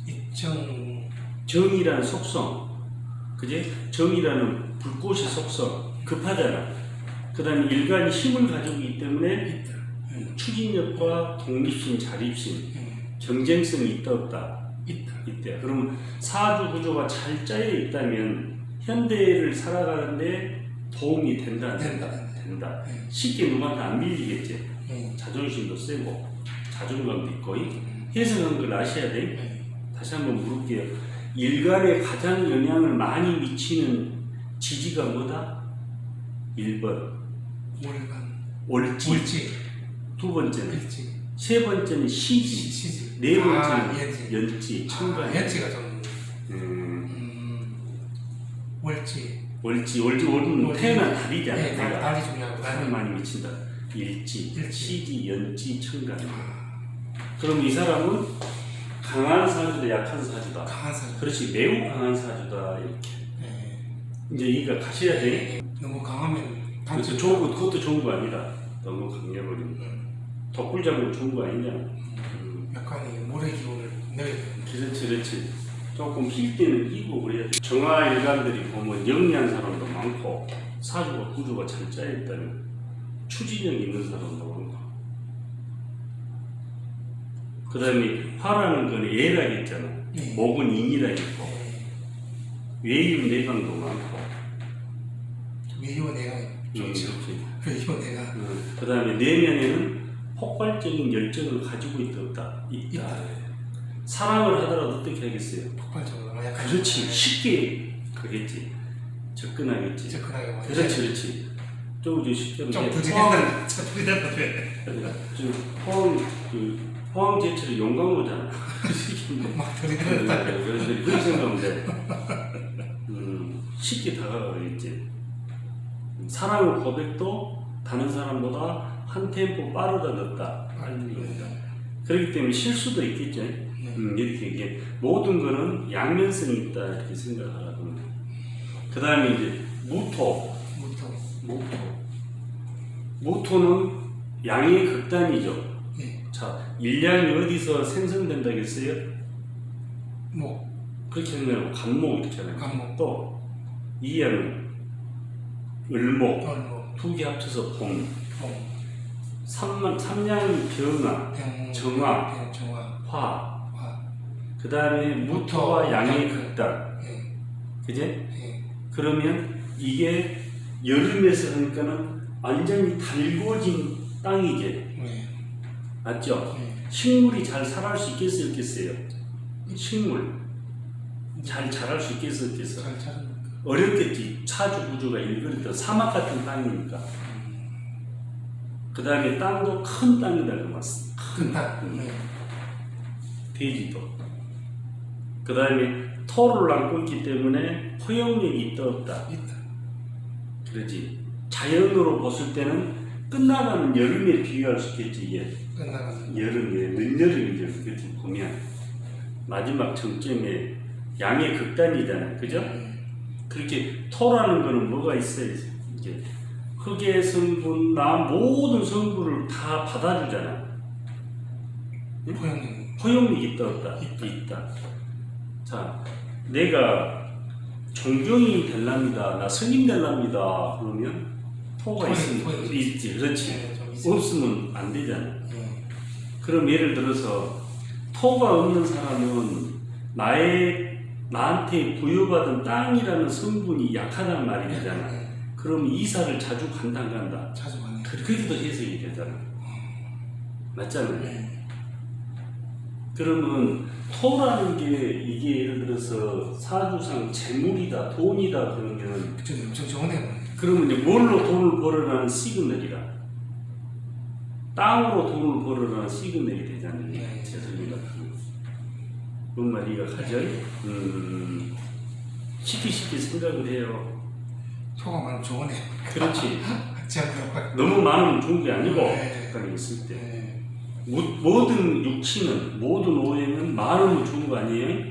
입정. 정이라는 속성. 그지? 정이라는 불꽃의 속성. 급하잖아. 그 다음에 일간이 힘을 가지고 있기 때문에 있다. 추진력과 독립심, 자립심, 경쟁성이 있다 없다? 있다. 있대. 그럼 사주 구조가 잘 짜여 있다면 현대를 살아가는데 도움이 된다 안 된다? 된다. 네. 쉽게 누구한테 안 밀리겠지. 네. 자존심도 세고 자존감도 있고 해석한 걸 아셔야 돼. 네. 다시 한번 물을게요. 일간에 가장 영향을 많이 미치는 지지가 뭐다? 1번 월간. 월지, 월지. 두 번째는 일지. 세 번째는 시지, 시지. 네 번째는 연지. 연지, 천간. 연지가 좀. 월지. 월은 태어난 달이잖아. 네, 내가 달이 중요하고 가장 많이 미친다. 일지, 일지. 시지, 연지, 천간. 그럼 이 사람은 강한 사주다, 약한 사주다. 강한 사주. 그렇지, 매우 강한 사주다 이렇게. 네. 이제 이가 가셔야 돼. 너무 강하면 그것도 좋은 거, 그것도 좋은 거 아니다. 너무 강해버리면 덕불장군 좋은 거 아니냐. 약간의 모래 기운을 내야 돼. 그렇지. 조금 힐 때는 희고 그래야 돼. 정화 일간들이 보면 영리한 사람도 많고 사주가 구조가 잘 짜여있다면 추진력 있는 사람도 많고 그 다음에 화라는 거는 예라고 했잖아. 네. 목은 인이라고 했고 네. 외유 내강도 많고 외유 내가 좋죠. 외유 내가. 그 다음에 내면에는 폭발적인 열정을 가지고 있다 없다? 있다. 사랑을 하더라도 어떻게 하겠어요? 폭발적으로 약간. 그렇지. 쉽게 가겠지. 접근하겠지. 접근하게 와요. 그렇지. 좀 이제 쉽게 좀 이제 부지런한 부지런한 좀 포항 제철이 용광로잖아. 막 부지런하다. 그렇게 생각하면 돼. 쉽게 다가가겠지. 사랑의 고백도 다른 사람보다 한 템포 빠르다 늦다. 빨리 그렇기 때문에 실수도 있겠죠. 이렇게 이게 모든 거는 양면성이 있다 이렇게 생각하라고. 그 다음에 이제 무토는 양의 극단이죠. 자, 일양이 어디서 생성된다고 했어요? 그렇게 생각하고 간목 이렇게 하는 간목. 또 이 양은 을목 두 개 합쳐서 봉. 삼양이 병화, 정화, 화. 그 다음에 무토와 양의 극단. 그제? 그러면 이게 여름에서 하니까는 완전히 달궈진 땅이지. 맞죠? 식물이 잘 자랄 수 있겠어요, 없겠어요? 식물 잘 자랄 수 있겠어요, 없겠어요? 어렵겠지. 차주 구조가 일그릇 사막 같은 땅이니까. 그 다음에 땅도 큰 땅이다 그 말씀. 큰 땅. 대지도. 그 다음에 토를 안고 있기 때문에 포용력이 있다 없다. 그러지. 자연으로 봤을 때는 끝나가는 여름에 비교할 수 있겠지. 이게 여름에 늦여름이죠. 그렇게 보면 마지막 정점에 양의 극단이잖아요. 그죠? 그렇게 토라는 거는 뭐가 있어요? 이제 흙의 성분나 모든 성분을 다 받아주잖아. 포용력이 있다 없다? 있다. 자, 내가 존경이 될랍니다. 나 스님 될랍니다. 그러면 토가 있으면 있지. 그렇지. 없으면 안 되잖아. 그럼 예를 들어서 토가 없는 사람은 나한테 부여받은 땅이라는 성분이 약하단 말이 되잖아. 그럼 이사를 자주 간다 안 간다? 자주 가네. 그렇게도 해석이 되잖아. 맞잖아요. 그러면 토라는 게 이게 예를 들어서 사주상 재물이다, 돈이다 그러면 그쵸, 엄청 좋네. 그러면 이제 뭘로 돈을 벌어라는 시그널이라 땅으로 돈을 벌어라는 시그널이 되잖아요. 재성이가 뭔 말이가 가죠? 쉽게 생각을 해요. 토가 많으면 좋네. 그렇지. 너무 많으면 좋은 게 아니고 적당히 있을 때. 모든 육치는 모든 오행은 많으면 좋은 거 아니에요?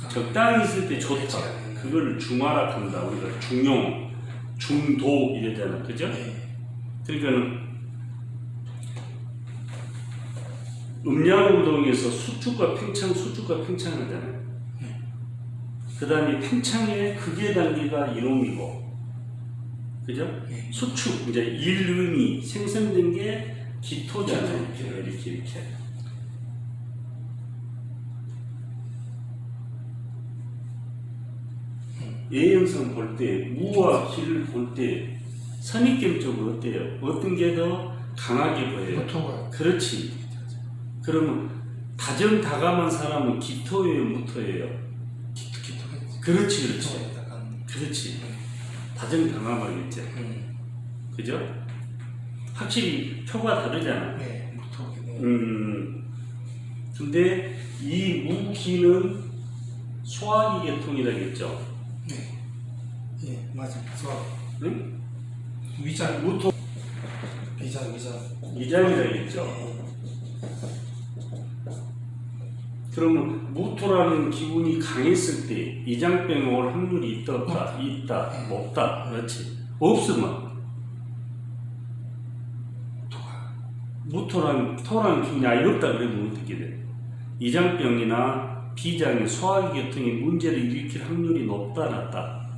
적당히 있을 때 좋다. 그걸 중화라 한다. 우리가 중용, 중도 이러잖아, 그죠? 그러니까는 음양운동에서 수축과 팽창 하잖아요. 그 다음에 팽창의 극의 단계가 이놈이고, 그죠? 수축, 이제 일음이 생성된 게 기토잖아요. 이렇게. 예형성 볼 때, 무와 기를 볼 때, 선입견적으로 어때요? 어떤 게 더 강하게 보여요? 무토가. 그렇지. 그러면 다정다감한 사람은 기토예요, 무토예요? 기토가. 그렇지. 그렇지. 다정다감하겠죠. 그죠? 확실히 표가 다르잖아. 근데 이 무기는 소화기 계통이라겠죠. 맞아. 소화. 응? 위장. 무토. 위장이라겠죠. 그러면 무토라는 기운이 강했을 때 이장병 올 확률이 있다 없다? 있다. 없다. 그렇지. 없으면 토라는 기운이 아예 없다 그러면 어떻게 돼? 이장병이나 비장의 소화기 계통의 문제를 일으킬 확률이 높다 낮다?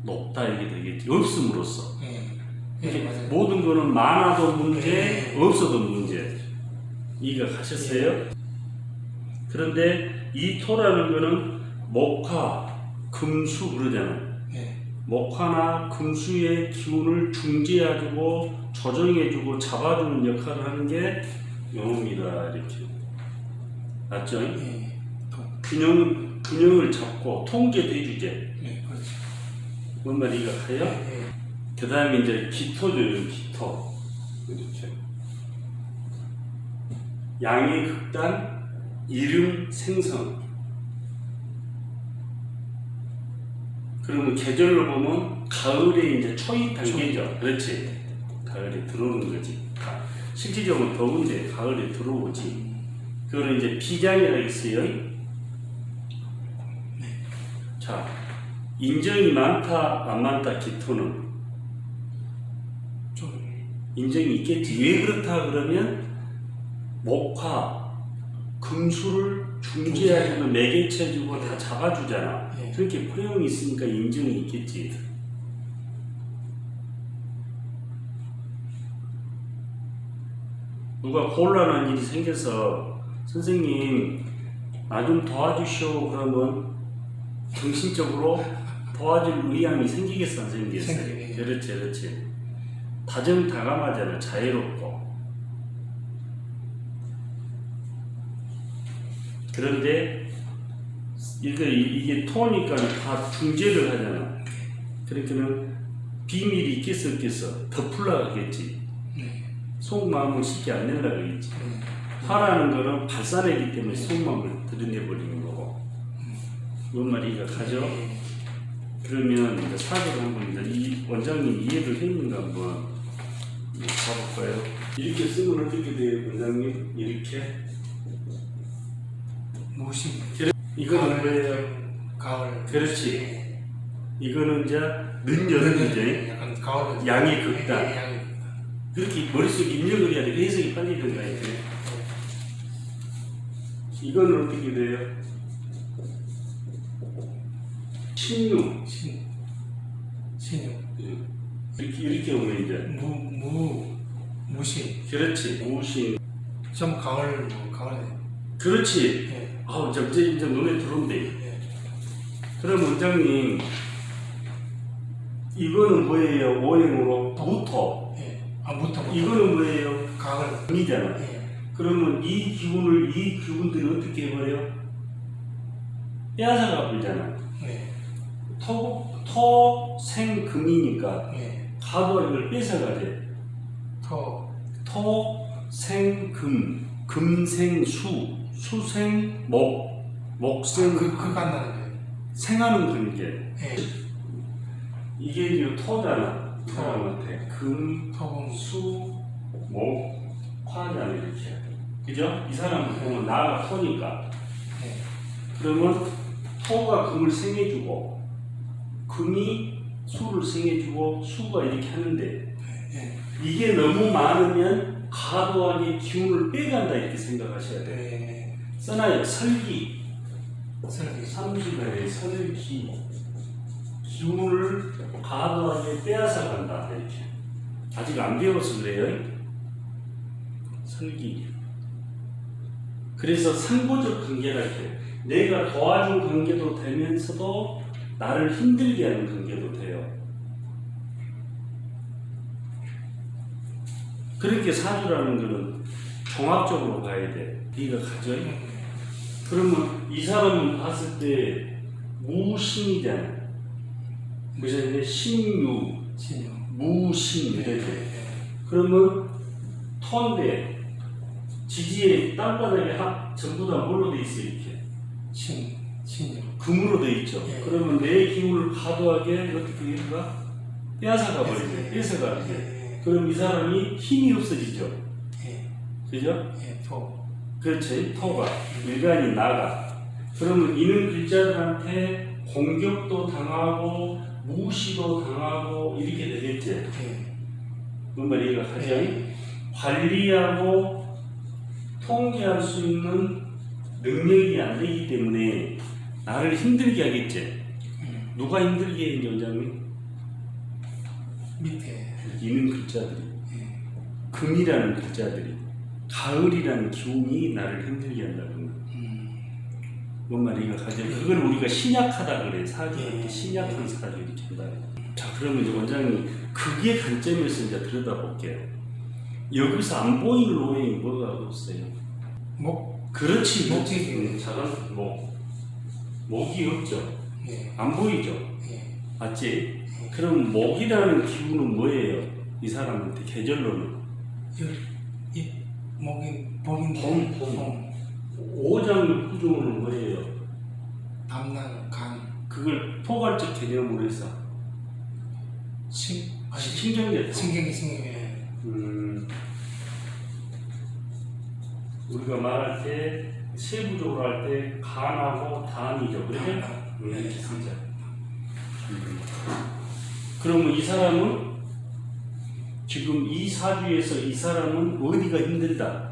높다 이게 되겠지. 없음으로써. 모든 거는 많아도 문제, 없어도 문제. 이해가 가셨어요? 그런데 이 토라는 거는 목화, 금수 그러잖아요. 목화나 금수의 기운을 중재해주고 조정해주고 잡아주는 역할을 하는 게 요놈이다 이렇게. 맞죠? 균형을 잡고 통제도 해주제. 뭔 말이가 가요? 그 다음에 이제 기토죠, 기토. 이렇게. 양의 극단, 이름 생성. 그러면 계절로 보면 가을에 이제 초입 단계죠. 그렇지. 가을에 들어오는 거지. 실질적으로 더운데 가을에 들어오지. 그거는 이제 비장이라고 있어요. 자, 인정이 많다 안 많다 기토는 좀 인정이 있겠지. 왜 그렇다 그러면 목화, 금수를 중재해주고 매개체해주고 다 잡아주잖아. 예. 그렇게 포용이 있으니까 인정이 있겠지. 누가 곤란한 일이 생겨서 선생님 나 좀 도와주시오 그러면 정신적으로 도와줄 의향이 생기겠어 안 생기겠어? 생기네. 그렇지 그렇지. 다정다감하잖아. 자유롭고. 그런데 이게 토니까 다 중재를 하잖아. 그러니까는 비밀이 있겠어 없겠어? 덮으려고 하겠지. 네. 속마음을 쉽게 안 내려고 하겠지. 화라는 거는 발산이기 때문에 속마음을 드러내버리는 거고. 뭔 말이가 가죠? 네. 그러면 이제 사고를 한번 이제 이 원장님 이해를 했는가 한번 봐볼까요? 이렇게 쓰면 어떻게 돼요, 원장님? 이렇게? 무심. 이거는 뭐예요? 가을. 그렇지. 예. 이거는 이제 늦여름이죠. 약간 가을. 양의 극단. 예, 양의 극단. 그렇게 머릿속에 입력을 해야 돼. 해석이 빨리 된다 이게. 이거는 어떻게 돼요? 신유. 신유. 이렇게 오면 이제 무심. 그렇지. 무신. 좀 가을 가을. 그렇지. 예. 아우 이제 눈에 들어온대. 예. 그럼 원장님 이거는 뭐예요? 오행으로 무토. 예. 아 무토. 이거는 뭐예요? 가을. 금이잖아. 예. 그러면 이 기운들이 어떻게 해버려? 빼앗아가 버리잖아. 네. 토생금이니까 예. 가도 이걸 뺏어가래. 토생금, 금생수, 수생목, 목생 그 간다는 거예요. 생하는 관계. 예. 이게 이제 토잖아. 이 토. 사람한테 금, 토금. 수, 목, 화잖아 이렇게. 그죠? 이 사람은 보면 나가 토니까. 예. 그러면 토가 금을 생해주고 금이 수를 생해주고 수가 이렇게 하는데 예. 이게 너무 많으면 과도하게 기운을 빼간다 이렇게 생각하셔야 돼요. 예. 써놔요. 설기. 설기. 삼수가의 설기. 기운을 과도하게 빼앗아 간다 이렇게. 아직 안 배워서 그래요. 설기. 그래서 상보적 관계라 해요. 내가 도와준 관계도 되면서도 나를 힘들게 하는 관계도 돼요. 그렇게 사주라는 거는 종합적으로 봐야 돼. 네가 가져. 그러면 이 사람은 봤을 때 무신이잖아. 그래서 신유, 신유. 무신 예. 이렇게. 예. 그러면 토인데 지지에 땅바닥에 전부 다 뭘로 돼 있어 이렇게. 신유. 금으로 돼 있죠. 예. 그러면 내 기운을 과도하게 어떻게 해가 빼앗아가 버리죠. 예. 뺏어가. 예. 그럼 이 사람이 힘이 없어지죠. 예. 그죠? 예. 토. 그렇지. 토가 일간이 나가. 그러면 이는 글자들한테 공격도 당하고 무시도 당하고 이렇게 되겠지. 예. 뭔 말이가 가장 예. 관리하고 통제할 수 있는 능력이 안 되기 때문에 나를 힘들게 하겠지. 누가 힘들게 했냐, 원장님? 밑에. 이는 글자들이, 예. 금이라는 글자들이, 가을이라는 기운이 나를 힘들게 한다는 거. 뭔 말이가 가장 그걸 우리가 신약하다 그래. 사주한테 예. 신약한 사주 이렇게 한다. 자, 그러면 이제 원장님 그게 관점에서 이제 들여다볼게요. 여기서 안 보이는 오행이 뭐가 없어요? 목. 그렇지. 목이. 작은 목이 없죠. 예. 안 보이죠. 예. 맞지? 그럼 목이라는 기운은 뭐예요? 이 사람한테 계절로는 이 목이 봄인데. 봄. 오장 구조는 뭐예요? 담난 간. 그걸 포괄적 개념으로 해서 신경계. 신경이. 우리가 말할 때 세부적으로 할 때 간하고 단이죠. 그렇죠? 이렇게 쓰자. 그러면 이 사람은 지금 이 사주에서 이 사람은 어디가 힘들다?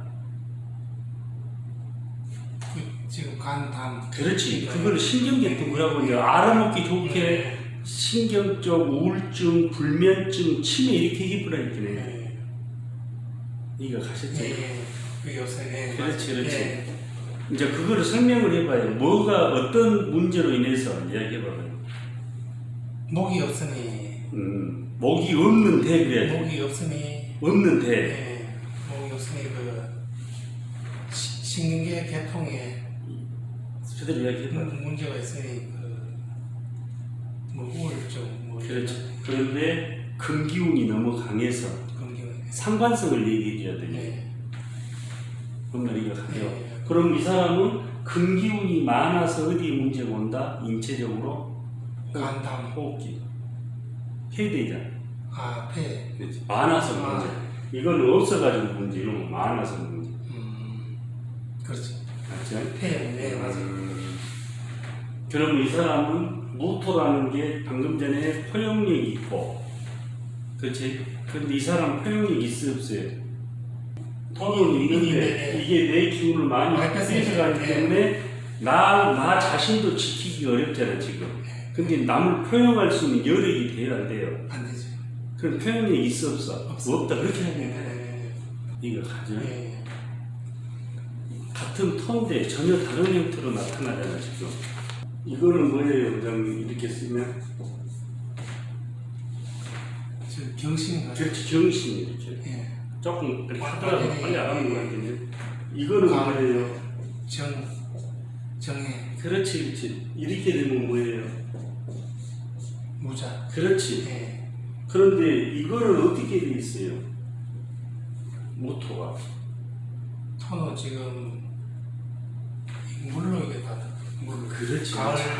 지금 간, 담. 그렇지. 그걸 신경계통이라고 이제 알아먹기 좋게 신경적 우울증, 불면증, 치매 이렇게 해버려 있더래. 네. 이거 가셨죠? 예. 그 요새 그렇지, 그렇지. 예. 이제 그거를 설명을 해봐요. 뭐가 어떤 문제로 인해서 이야기해봐요. 목이 없으니 목이 없는데 그래야지. 목이 없으니 없는데. 예. 목이 없으니 그 식는 게 계통에 제대로 이야기해봐요. 문제가 있으니 뭐 우울증 뭐 그렇죠. 그런데 금기운이 너무 강해서 금기운 상관성을 얘기해줘야 돼요. 예. 그 말이가 가죠. 예. 그럼 이 사람은 금기운이 많아서 어디에 문제가 온다? 인체적으로 간담 호흡기 폐대잖아. 폐 그렇지. 많아서 문제. 이건 없어가지고 문제. 이런 거 많아서 문제. 그렇지. 맞죠? 폐 맞아. 그럼 이 사람은 무토라는 게 방금 전에 포용력이 있고, 그렇지? 근데 이 사람 포용력이 있어 없어요? 토는 있는데 이게 내 기운을 많이 뺏어가기 때문에 나 자신도 지키기 어렵잖아 지금. 근데 남을 포용할 수 있는 여력이 돼야 안 돼요. 안 되지. 그럼 표현력이 있어 없어? 없다 그렇게 하면 돼. 예. 이거 가죠. 예. 같은 톤인데 전혀 다른 형태로 나타나잖아 지금. 이거는 뭐예요, 원장님? 이렇게 쓰면 저 경신 같은. 그렇지, 정신이 이렇게 예. 조금 이렇게 하더라도 예, 빨리 안 하는 예, 거 같은데 이거는 뭐예요? 정해 그렇지, 그렇지. 이렇게 되면 뭐예요? 무자. 그렇지. 예. 그런데 이거는 어떻게 돼 있어요? 모토가 토는 지금 물로 이게 다 물. 그렇지. 가을, 여름,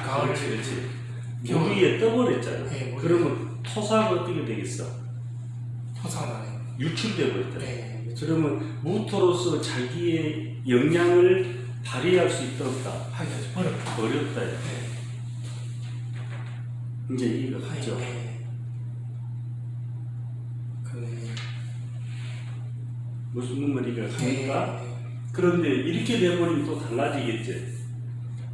가을, 그렇지, 그렇지. 겨울. 물 위에 떠버렸잖아. 예, 물 그러면 토사가 어떻게 되겠어? 토사나요. 유출돼 버렸잖아. 예. 그러면 무토로서 자기의 역량을 발휘할 수 있다 없다? 하기가 좀 어렵다. 어렵다. 예. 이제 이해가 갔죠. 예. 무슨 말이가 가니까. 예. 그런데 이렇게 돼버리면 또 달라지겠지.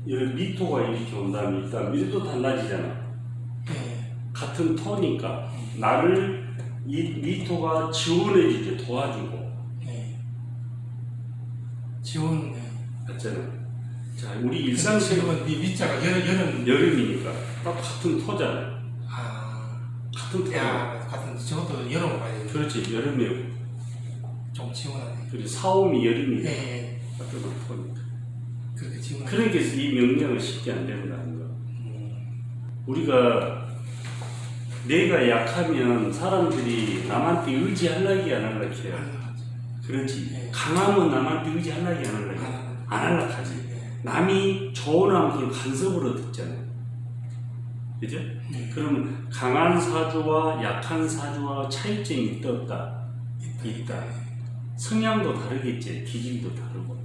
여기 미토가 이렇게 온다면 일단 미토도 달라지잖아. 예. 같은 토니까 나를 이 미토가 지원해주지 도와주고. 예. 지원. 예. 맞잖아. 자, 우리 일상 일상생활 지금은 밑자가 여름. 여름이니까 딱 같은 토잖아. 같은 토. 야 같은 저것도 여름 봐야 돼. 그렇지, 여름에. 좀 지원하네. 그리고 사오미 여름이니까 예. 같은 토니까. 그렇게 지원. 그러니까 이 명령을 쉽게 안 된다는 거. 우리가 내가 약하면 사람들이 남한테 의지하려기 안 하려고 해요. 그렇지. 네. 강하면 남한테 의지하려기 안 하려고 해요. 안 하려고 하지. 네. 남이 좋으면 그걸 간섭으로 듣잖아요. 그죠? 네. 그러면 강한 사주와 약한 사주와 차이점이 있다 없다? 있다. 성향도 다르겠지. 기질도 다르고.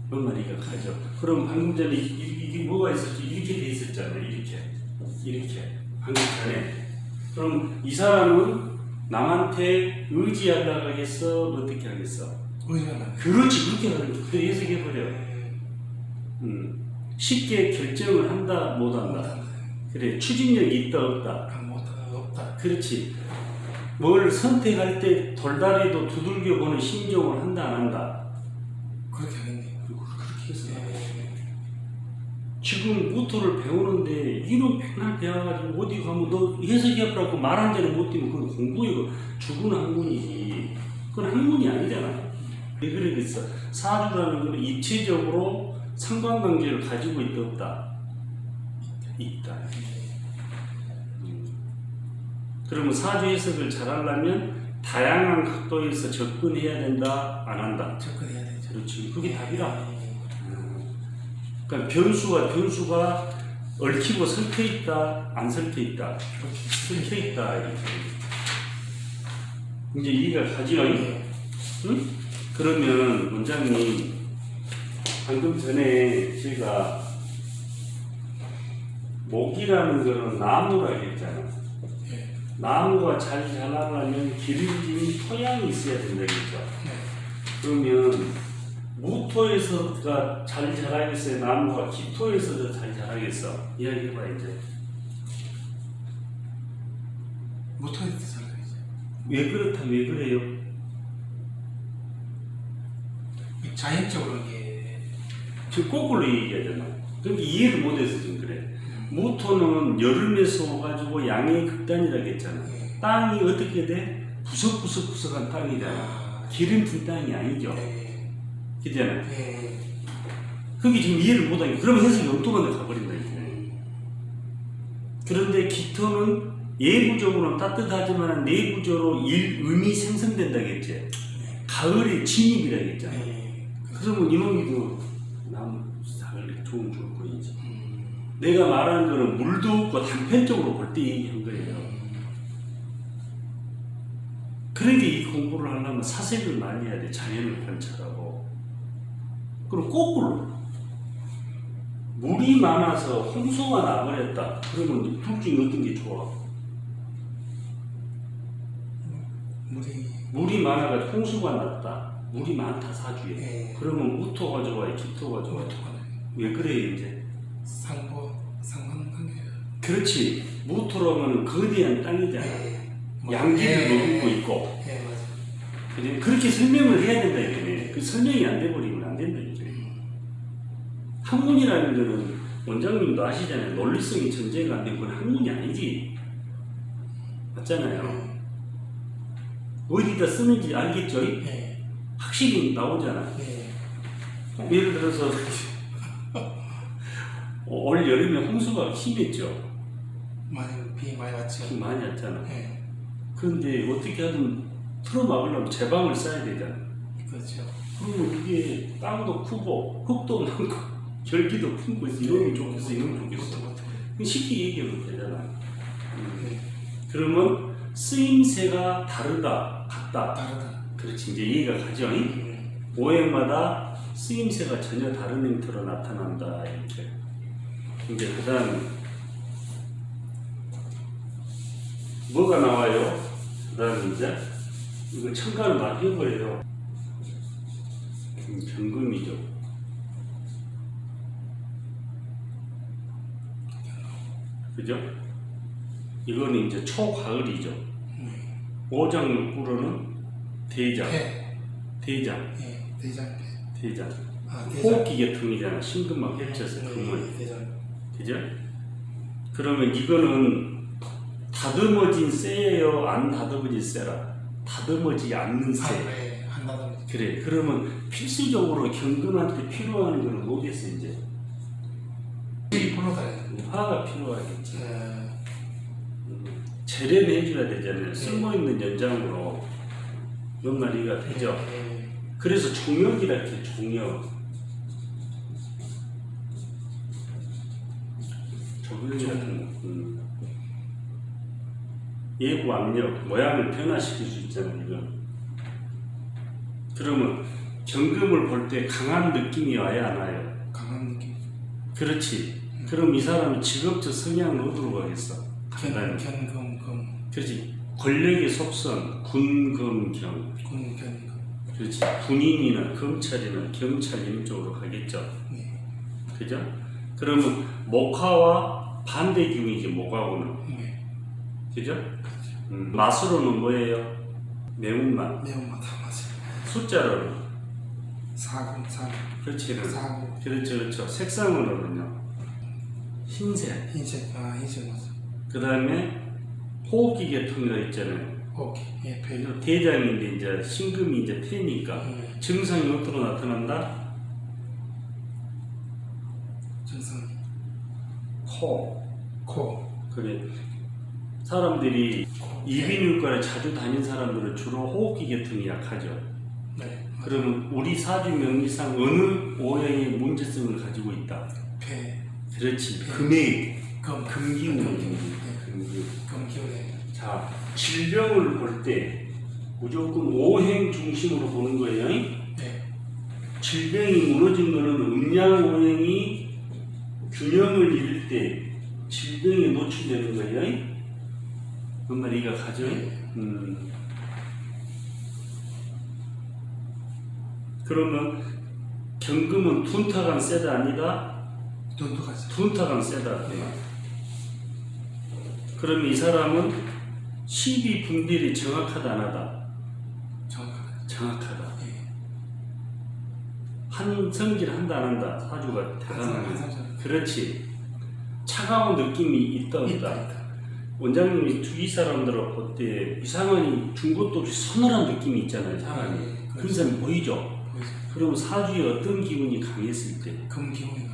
그 말이가 가죠. 그럼 방금 전에 이게 뭐가 있었지? 이렇게 돼 있었잖아요. 이렇게. 방금 전에. 그럼 이 사람은 남한테 의지하려고 하겠어? 어떻게 하겠어? 의견은. 그렇지. 그렇게 하는 거야. 그래 해석해버려. 쉽게 결정을 한다, 못 한다. 그래. 추진력이 있다, 없다. 없다. 그렇지. 뭘 선택할 때 돌다리도 두들겨 보는 심정을 한다, 안 한다. 그렇게 하겠네. 그렇게 해서. 예. 지금 무토를 배우는데 이런 백날 배워가지고 어디 가면 너 해석해보라고 말 한 대는 못 뛰면 그건 공부이고 죽은 학문이지. 그건 학문이 아니잖아. 왜 그러겠어? 사주라는 건 입체적으로 상관관계를 가지고 있다 없다? 있다. 그러면 사주 해석을 잘하려면 다양한 각도에서 접근해야 된다, 안 한다? 접근해야 되죠. 그렇지. 그게 답이라. 예. 그러니까 변수가 얽히고 설켜 있다, 안 설켜 있다. 설켜 있다 이렇게. 이제 이해가 가지요. 예. 응? 그러면 원장님 방금 전에 제가 목이라는 거는 나무라 했잖아. 예. 나무가 잘 자라려면 기름진 토양이 있어야 된다겠죠. 네. 그러면 무토에서가 잘 자라겠어요? 나무가 기토에서 잘 자라겠어? 이야기해봐 이제. 무토에서 살아야지. 왜 그렇다? 왜 그래요? 자연적으로 이게 지금 거꾸로 얘기하잖아. 그러니까 이해를 못해서 지금 그래. 무토는 여름에서 와가지고 양의 극단이라고 했잖아. 예. 땅이 어떻게 돼? 부석부석부석한 땅이잖아. 아, 기름진 땅이 아니죠. 예. 그잖아. 예. 그게 지금 이해를 못하니까 그러면 해석이 엉뚱한 데 가버린다 이제. 그런데 기토는 예부적으로는 따뜻하지만 내부적으로 의미 생성된다겠지. 가을의 진입이라고 했잖아. 예. 그러면 이놈이도 나무 사을 좋은 줄 거이지. 내가 말하는 거는 물도 없고 단편적으로 볼 때 얘기한 거예요. 그러니까 이 공부를 하려면 사색을 많이 해야 돼. 자연을 관찰하고. 그리고 거꾸로 물이 많아서 홍수가 나버렸다. 그러면 둘 중에 어떤 게 좋아? 물이 많아가지고 홍수가 났다. 물이 많다 사주에. 예. 그러면 무토가 좋아요, 기토가 좋아요. 무토가 왜 그래요 이제? 상관관계가. 그렇지. 무토라면 거대한 땅이잖아. 예. 양기를 머금고 있고. 예, 맞아. 그래? 그렇게 설명을 해야 된다 이거네. 그 설명이 안 돼버리면 안 된다 이게. 학문이라는 거는 원장님도 아시잖아요. 논리성이 전제가 안 되면 그건 학문이 아니지. 맞잖아요. 어디다 쓰는지 알겠죠? 예. 확실히 나오잖아. 예. 예를 들어서 올 여름에 홍수가 심했죠. 비 많이 왔죠. 비 많이 왔잖아. 예. 그런데 어떻게 하든 틀어막으려면 제방을 써야 되잖아. 그렇죠. 그러면 이게 땅도 크고 흙도 많고 결기도 품고 있어. 이러면 좋겠어, 이러면 좋겠어. 쉽게 얘기하면 되잖아. 예. 그러면 쓰임새가 다르다, 같다. 다르다. 그렇지, 이제 이해가 가죠. 오행마다 쓰임새가 전혀 다른 형태로 나타난다 이렇게. 이제 그다음 뭐가 나와요? 그다음 이제 이거 첨가를 막 해버려요. 경금이죠. 그죠? 이거는 이제 초가을이죠. 오장육부로는 대장, 폐. 대장, 예. 대장폐. 대장. 아, 대장. 호흡기 계통이잖아. 신금막 합쳐서 금을. 대장. 그죠? 그러면 이거는 다듬어진 쇠예요? 안 다듬어진 쇠라? 다듬어지지 않는 쇠. 예. 한다는. 그래. 그러면 필수적으로 경금한테 필요한 거는 뭐겠어 이제? 이 불러다요. 화가 필요하겠지. 예. 재련해줘야 되잖아요. 쓸모있는 연장으로 연말이가 되죠. 예. 그래서 종역이라 이렇게 종역. 적용이 같은 거. 예고 압력, 모양을 변화시킬 수 있잖아요. 이건. 그러면 경금을 볼 때 강한 느낌이 와야 안 와요? 강한 느낌. 그렇지. 그럼 이 사람은 직업적 성향은 어디로 가겠어? 간단히. 견금. 그렇지. 권력의 속성, 군검경. 견금. 그렇지. 군인이나 검찰이나 경찰 이런 쪽으로 가겠죠. 네. 그죠? 그러면 목화와 반대 기운이지 목화고는. 네. 그죠? 맛으로는 뭐예요? 매운맛. 매운맛 다 맛이. 숫자로는. 사고. 그렇지. 사고. 그렇죠. 색상으로는요. 흰색. 흰색. 아, 흰색 맞아. 그 다음에 호흡기 계통이라 있잖아요. 오케이. 예, 배. 대장인데 이제 신금이 이제 폐니까 증상이 어디로 나타난다? 증상. 코. 그래. 사람들이 이비인후과를 자주 다닌 사람들은 주로 호흡기 계통이 약하죠. 네. 그러면 우리 사주 명리상 어느 오행의 문제성을 가지고 있다? 폐. 그렇지. 폐. 금의 금기운. 금기운. 금기운에. 자, 질병을 볼 때 무조건 오행 중심으로 보는 거예요. 질병이 무너진 거는 음양오행이 균형을 잃을 때 질병에 노출되는 거예요. 뭔 말이가 가죠? 그러면 경금은 둔타간 세다 아니다? 둔타간 세다. 그러면 이 사람은 12 분별이 정확하다 안 하다? 정확하다. 한성질 한다 안 한다? 사주가 대단하네. 그렇지. 차가운 느낌이 있다 없다? 원장님이 주위 사람들하고 볼 때 이상하니 준 것도 없이 서늘한 느낌이 있잖아요. 사람이. 그런 사람이 보이죠? 그러면 사주에 어떤 기운이 강했을 때? 금 기운이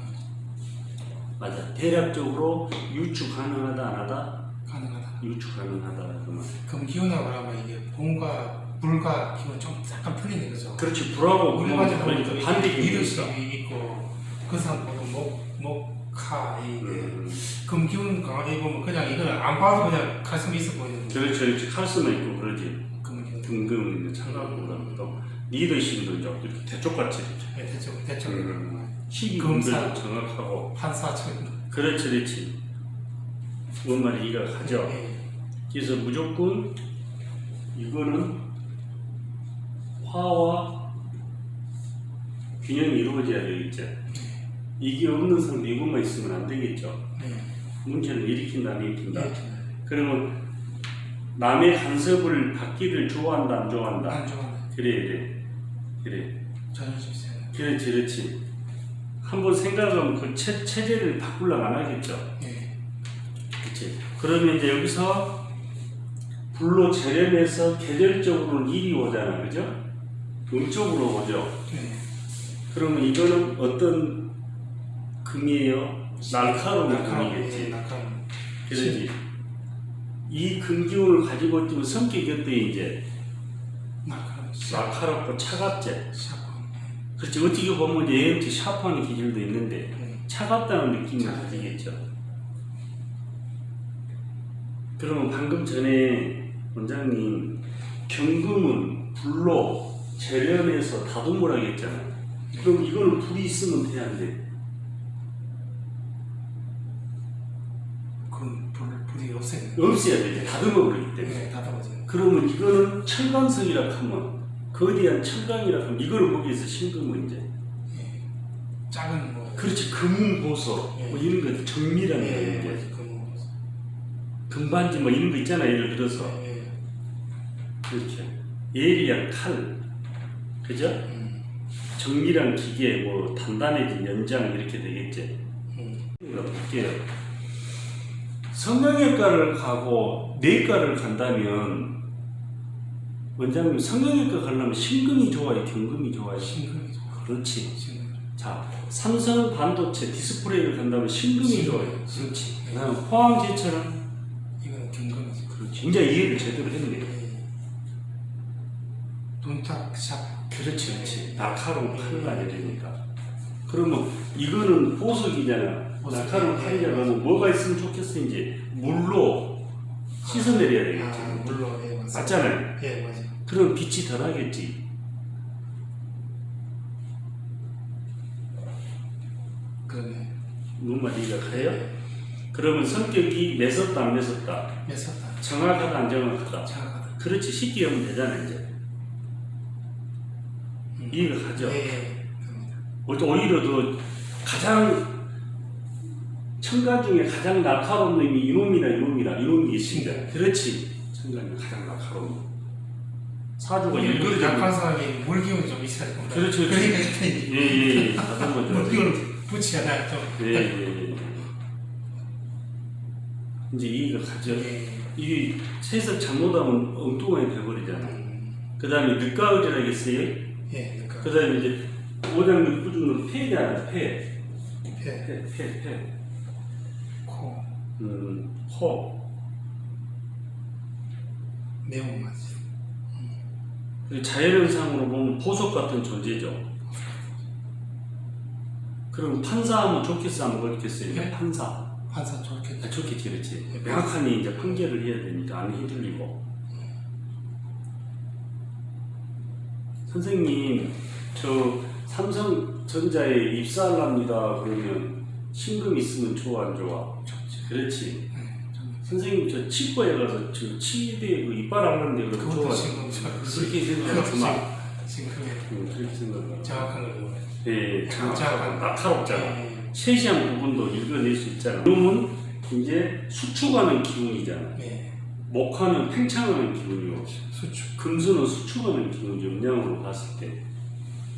맞아. 대략적으로 유추 가능하다 안 하다? 가능하다. 유추 가능하다. 그러면. 금 기운이라고 하면 이게 봄과 불과 기운 좀 약간 틀리는 거죠. 그렇지. 불하고 우리 금은 맞아 그러니까 반대 기운이 있어. 리더십이 있고 그 사람 보고 목카 금 기운 강하게 보면 그냥 이거는 안 봐도 그냥 가슴이 있어 보이는 거죠. 그렇지. 칼수만 있고 그러지. 금 기운. 금금은 있는 창가보다 또 리더십도 이제 이렇게 대쪽같이 네, 대충. 12금도 정확하고 판사처럼. 그렇지. 뭔 말이 이해가 가죠. 그래서 무조건 이거는 화와 균형이 이루어져야 되겠죠. 이게 없는 상태 이것만 있으면 안 되겠죠. 문제를 일으킨다 안 일으킨다. 그러면 남의 간섭을 받기를 좋아한다 안 좋아한다? 안 좋아한다. 그래. 자존심 있어요. 그렇지. 한번 생각하면 그 체제를 바꾸려고 안 하겠죠. 그렇지. 그러면 이제 여기서 불로 재련해서 계절적으로는 일이 오잖아, 그죠? 음쪽으로 오죠. 그러면 이거는 어떤 금이에요? 날카로운 금이겠지. 날카로운. 그렇지. 이 금기운을 가지고 있으면 성격이 어때 이제? 날카롭고 차갑지. 그렇지. 어떻게 보면 이제 AMT 샤프하는 기질도 있는데 차갑다는 느낌을 가지겠죠. 그러면 방금 전에 원장님 경금은 불로 재련해서 다듬으라 했잖아요. 그럼 이거는 불이 있으면 돼야 안 돼? 그럼 불이 없어야 되지. 다듬어버리기 때문에. 다듬어져. 그러면 이거는 철강성이라 하면 거대한 철강이라 하면 이거를 보기 위해서 신금은 이제 작은 뭐 그렇지. 금보소 뭐 이런 거 정밀한 거 이제 금반지 뭐 이런 거 있잖아. 예를 들어서 그렇죠. 예리한 칼 그죠? 정밀한 기계 뭐 단단해진 연장 이렇게 되겠지. 볼게요. 성형외과를 가고 내과를 간다면 원장님 성형외과 가려면 신금이 좋아요, 경금이 좋아요? 신금이 좋아. 그렇지. 자, 삼성 반도체 디스플레이를 간다면 신금이 좋아요. 그렇지. 그다음 포항제철은 이거는 경금이지. 그렇지. 이제 이해를 제대로 했네. 돈탁샵. 그렇지. 날카로운 칼을 알아야 되니까. 그러면 이거는 보석이잖아. 날카로운 칼이잖아. 그러면 뭐가 있으면 좋겠어 이제 물로 씻어내려야 되겠지. 물로 맞잖아요. 맞아요. 그럼 빛이 덜 하겠지. 그러네. 뭔 말이가 가요? 그러면 성격이 매섭다 안 매섭다? 매섭다. 정확하다 안 정확하다? 정확하다. 그렇지. 쉽게 하면 되잖아 이제. 이해가 가죠? 오히려 더 가장 천간 중에 가장 날카로운 놈이 이놈이 있습니다. 그렇지. 천간 중에 가장 날카로운 놈. 사주가 그 약한 사람이 물기운이 좀 있어야 됩니다. 그렇죠. 그러니까 예. 다른 거죠. 물기운을 붙여야 돼. 좀. 예. 이제 이해가 가죠? 이게 세석 잘못하면 엉뚱하게 돼버리잖아. 그 다음에 늦가을이라고 했어요? 그 다음에 이제 오장육 부중은 폐잖아, 폐. 코. 코. 매운맛이. 자연현상으로 보면 보석 같은 존재죠. 그럼 판사하면 좋겠어, 안 좋겠어요? 네? 판사. 판사 좋겠다. 좋겠지, 그렇지. 명확하니 이제 판결을 해야 되니까 안 휘둘리고. 선생님 저 삼성전자에 입사하랍니다. 그러면 신금 있으면 좋아 안 좋아? 그렇지. 선생님 저 치과에 가서 저 치대 그 이빨 앓는데 그럼 그것도 좋아. 신금 그렇게 생각하지만 신금에 그렇게 생각하. 정확한 걸 예, 정확한 날카롭잖아. 예. 세시한 부분도 읽어낼 수 있잖아. 그러면 이제 수축하는 기운이잖아. 예. 목화는 팽창하는 기운이고 수축. 금수는 수축하는 기운이 음양으로 봤을 때.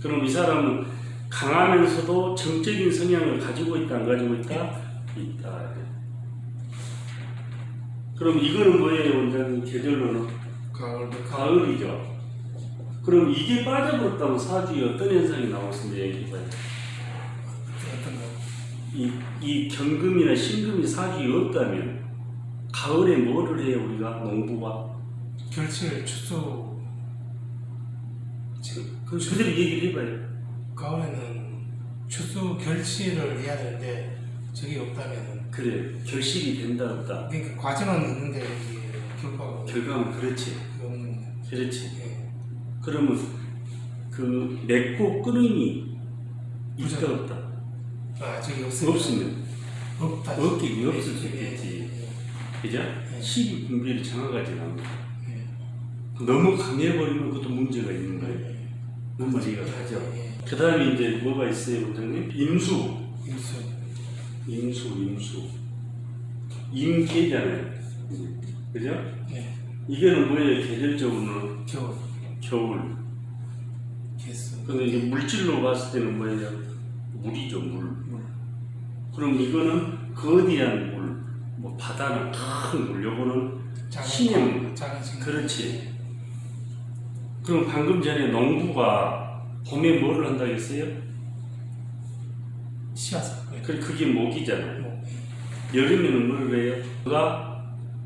그럼 이 사람은 강하면서도 정적인 성향을 가지고 있다 안 가지고 있다? 있다. 그럼 이거는 뭐예요 원장님? 계절로는? 가을이죠. 그럼 이게 빠져버렸다면 사주에 어떤 현상이 나왔습니다. 얘기해봐요. 어떤 거? 이 경금이나 신금이 사주에 없다면 가을에 뭐를 해요 우리가 농부가? 결실 추수. 그대로 얘기를 해봐요. 가을에는 추수 결실을 해야 되는데 저게 없다면은 그래 결실이 된다 없다. 그러니까 과정은 있는데 이게 결과가 결과는 그렇지. 없는. 그렇지. 예. 그러면 그 맺고 끊임이 있다 그죠. 없다. 아 저기 없으면 없으면 없다. 없기 없을 수 예, 있겠지. 예, 그죠? 예. 시기 분별이 정확하지 않습니다. 예. 너무 강해버리면 그것도 문제가 있는 거예요. 예. 문제가 가죠. 예. 그 다음에 이제 뭐가 있어요, 원장님? 임수. 임수. 임계잖아요. 그죠? 예. 이게는 뭐예요? 계절적으로는 겨울. 겨울. 개수. 근데 이제 물질로 봤을 때는 뭐예요? 물이죠, 물. 물. 그럼 이거는 거대한 물, 뭐 바다나 큰 물, 요거는 신의 물. 작은 신. 그렇지. 그럼 방금 전에 농부가 봄에 뭐를 한다고 했어요? 씨앗. 그게 목이잖아요. 뭐. 여름에는 뭐를 해요? 그가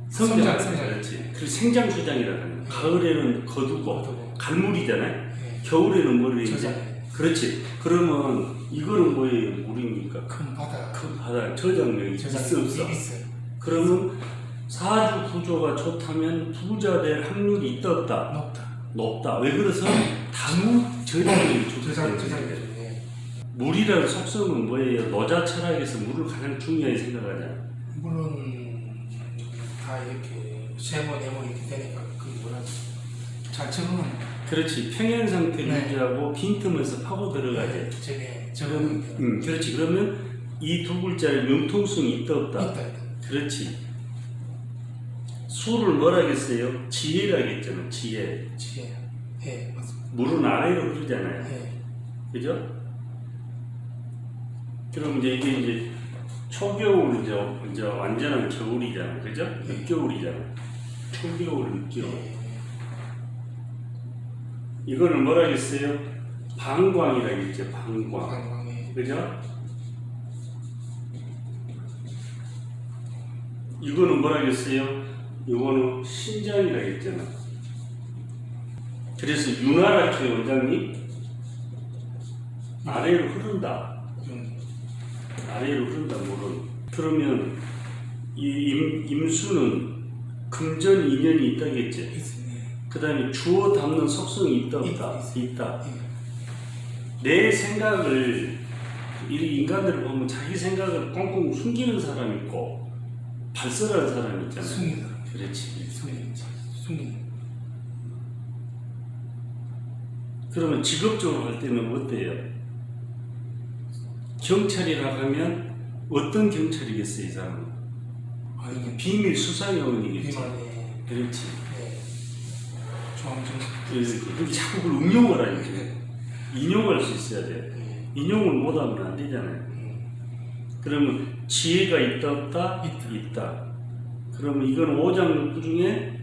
성장. 성장. 그렇지. 그리고 생장수장이라고 하는 거예요. 가을에는 거두고 거두고. 갈물이잖아요. 예. 겨울에는 뭐를 해요? 저장해. 그렇지. 그러면 이거는 뭐예요? 물입니까? 큰 바다. 큰 바다 저장력이 있어 없어? 있어요. 그러면 사주 구조가 좋다면 부자 될 확률이 있다 없다? 높다. 높다. 왜 그래서 다무 저장력이 좋다. 저장. 물이라는 속성은 뭐예요? 노자 철학에서 물을 가장 중요하게 생각하잖아. 물론 다 이렇게 세모 네모 이렇게 되니까 그 뭐라 자체로는 그렇지. 평행 상태를 네. 유지하고 빈틈에서 파고 들어가지. 저게 그럼 그렇지. 그러면 이 두 글자의 융통성이 있다 없다? 있다. 그렇지. 수를 뭐라겠어요? 지혜라겠잖아. 지혜. 지혜. 예, 맞습니다. 물은 아래로 흐르잖아요. 예. 그죠? 그럼 이제 이게 이제 초겨울 이제 완전한 겨울이잖아. 그죠? 늦겨울이잖아. 초겨울, 늦겨울. 예. 이거는 뭐라겠어요? 방광이라겠죠. 방광. 관광에 그죠? 이거는 뭐라겠어요? 이거는 신장이라겠잖아. 그래서 윤활학회 원장님 아래로 흐른다. 아래로 흐른다 물은. 그러면 이 임수는 금전 인연이 있다겠지. 있습니다. 그 다음에 주워 담는 속성이 있다 없다? 있다. 내 생각을 이 인간들을 보면 자기 생각을 꽁꽁 숨기는 사람이 있고 발설하는 사람이 있잖아요. 숨기다. 그렇지. 숨기는. 그러면 직업적으로 할 때는 어때요? 경찰이라고 하면 어떤 경찰이겠어요, 이 사람은? 아 이게 비밀 수사 요원이겠지. 비만에 그렇지. 중앙정. 그렇게 자꾸 그걸 응용을 하니까 인용할 수 있어야 돼. 인용을 못하면 안 되잖아요. 그러면 지혜가 있다 없다? 있다. 그러면 이건 오장육부 중에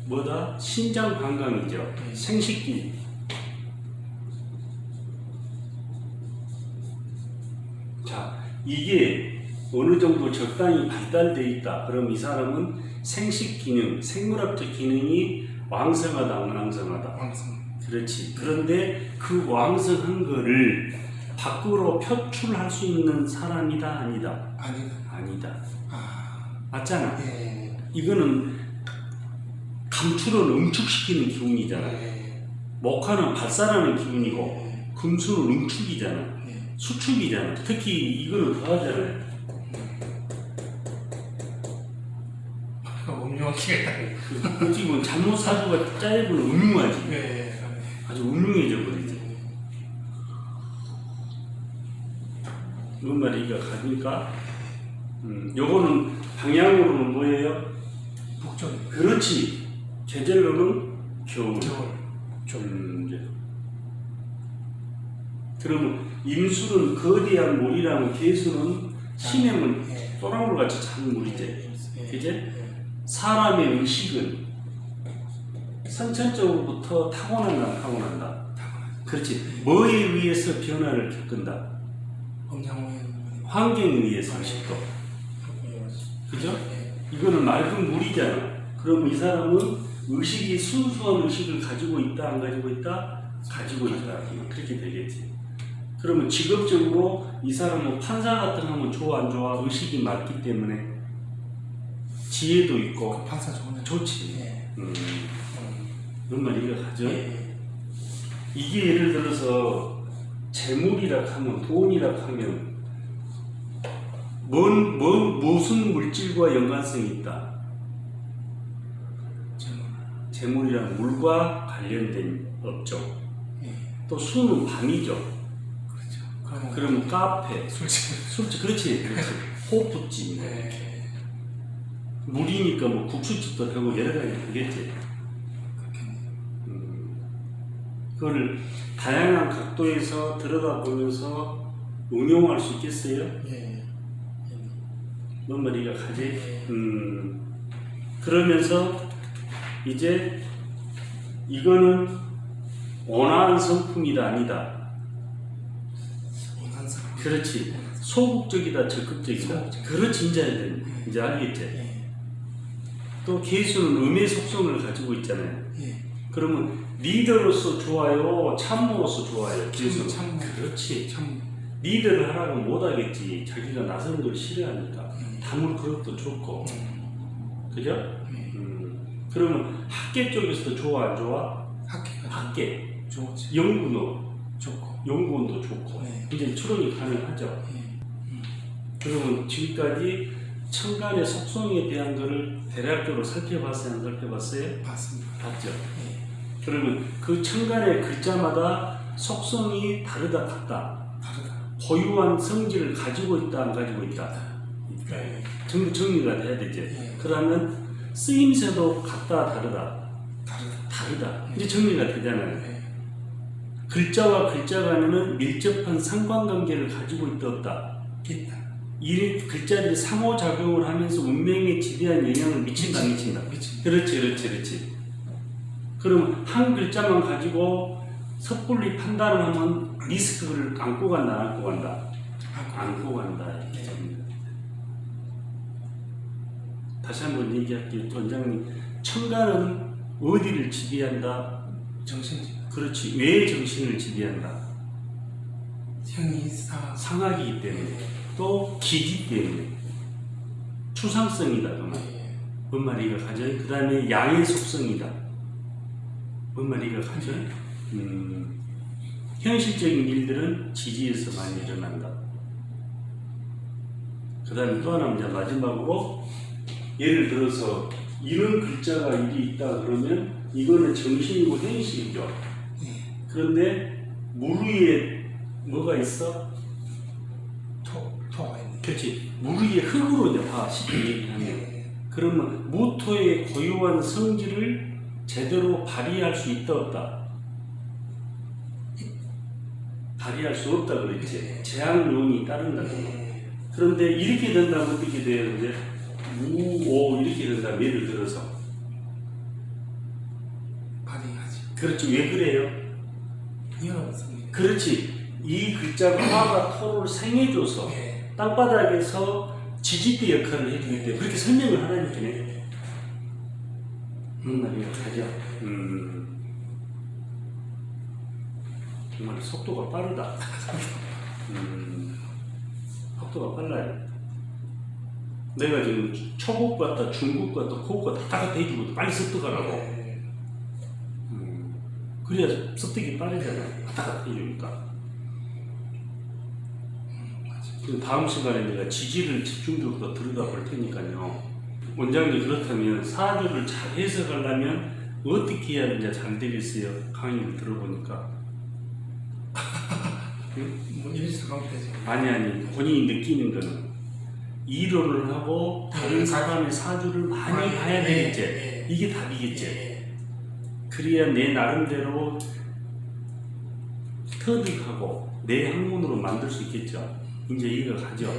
뭐다? 신장 방광이죠. 생식기. 자, 이게 어느 정도 적당히 발달되어 있다. 그럼 이 사람은 생식 기능, 생물학적 기능이 왕성하다, 안 왕성하다. 왕성. 그렇지. 그런데 그 왕성한 거를 밖으로 표출할 수 있는 사람이다, 아니다? 아니다. 아니다. 아. 맞잖아. 예. 이거는 감추를 응축시키는 기운이잖아. 예. 목화는 발산하는 기운이고 예. 금수는 응축이잖아. 예. 수축이잖아. 특히 이거는 더하잖아요. 음흉하기가 있다. 어떻게 보면 잘못 사주가 짜이면 음흉하지. 예. 아주 음흉해져 버리지. 뭔 말이가 가니까 요거는 방향으로는 뭐예요? 북쪽. 그렇지. 계절로는 겨울. 겨울. 그러면 임수는 거대한 물이라면 개수는 신해면 예. 소나물같이 작은 물이지. 예. 그제? 예. 사람의 의식은 선천적으로부터 타고난다. 타고나죠. 그렇지. 뭐에 의해서 변화를 겪는다? 환경에 의해서 의식도. 그죠? 이거는 맑은 물이잖아. 그럼 이 사람은 의식이 순수한 의식을 가지고 있다, 안 가지고 있다? 가지고 있다. 그렇게 되겠지. 그러면 직업적으로 이 사람은 판사 같은 거 하면 좋아, 안 좋아? 의식이 맑기 때문에 지혜도 있고 판사 좋네. 좋지. 예. 그런 말 이해가죠? 예. 이게 예를 들어서 재물이라 하면 돈이라 하면 무슨 물질과 연관성이 있다? 재물이란 물과 관련된 업종. 예. 또 수는 밤이죠. 그렇죠. 그러면 카페, 술집. 그렇지. 호프집. 예. 물이니까 뭐 국수집도 되고 여러 가지 되겠지. 그걸 다양한 각도에서 들여다보면서 응용할 수 있겠어요? 예. 뭔 말이가 가지? 예. 그러면서 이제 이거는 온화한 성품이다 아니다. 원한사. 그렇지. 소극적이다 적극적이다. 소극적. 그렇지 이제 알겠지? 예. 또 개수는 음의 속성을 가지고 있잖아요. 예. 그러면 리더로서 좋아요, 참모로서 좋아요. 개수는. 참모. 그렇지. 참. 리더를 하라고 못하겠지. 자기가 나서는 걸 싫어하니까. 다물 그릇도 좋고. 그죠? 그러면 학계 쪽에서도 좋아 안 좋아? 학계가 학계. 좋지. 연구도 좋고. 연구원도 좋고. 네. 이제 추론이 가능하죠. 예. 그러면 지금까지 천간의 속성에 대한 거를 대략적으로 살펴봤어요? 안 살펴봤어요? 맞습니다. 봤죠. 예. 그러면 그 천간의 글자마다 속성이 다르다 같다. 다르다. 고유한 성질을 가지고 있다 안 가지고 있다. 예. 전부 정리가 돼야 되지. 예. 그러면 쓰임새도 같다 다르다. 다르다. 이제 정리가 되잖아요. 예. 글자와 글자 간에는 밀접한 상관관계를 가지고 있다 없다. 있다. 이 글자들이 상호작용을 하면서 운명에 지대한 영향을 미친다 안 미친다. 미친다. 그렇지. 그러면 한 글자만 가지고 섣불리 판단을 하면 리스크를 안고 간다 안 안고 간다. 안고 간다. 이렇게 됩니다. 다시 한번 얘기할게요. 원장님, 천간은 어디를 지배한다? 정신지. 그렇지. 왜 정신을 지배한다? 형이사. 상하기이기 때문에. 또 기기 때문에. 추상성이다. 그 말. 예. 뭔 말이가 가죠? 그 다음에 양의 속성이다. 뭔 말이가 가죠? 현실적인 일들은 지지에서 많이 일어난다. 그 다음에 또 하나 이제 마지막으로 예를 들어서 이런 글자가 일이 있다 그러면 이거는 정신이고 현실이죠. 그런데 물 위에 뭐가 있어? 토가 있네. 그렇지. 물 위에 흙으로 이제 봐 쉽게 얘기하면. 그러면 무토의 고유한 성질을 제대로 발휘할 수 있다 없다? 발휘할 수 없다 그랬지. 재앙용이 따른다. 그런데 이렇게 된다면 어떻게 돼요? 이제 오 이렇게 된다면 예를 들어서 발휘하지. 그렇지. 왜 그래요? 여러 성이. 그렇지. 이 글자가 화가 토를 생해줘서 예. 땅바닥에서 지지대 역할을 해주기 때문에 그렇게 설명을 하라니까. 말이야, 가죠. 정말 속도가 빠르다. 속도가 빨라요. 내가 지금 초급 같다, 중급 같다, 고급 같다 다 해주고 빨리 습득하라고. 그래야 습득이 빠르잖아. 왔다 갔다 해주니까. 그럼 다음 시간에 내가 지지를 집중적으로 들여다 볼 테니까요. 원장님 그렇다면 사주를 잘 해석하려면 어떻게 해야 이제 잘 되겠어요? 강의를 들어보니까. 뭐 이런 식으로 가면 되죠. 아니 본인이 느끼는 거는 이론을 하고 다른 사람의 사주를 많이 봐야 되겠지. 이게 답이겠지. 그래야 내 나름대로 터득하고 내 학문으로 만들 수 있겠죠. 이제 이해가 가죠.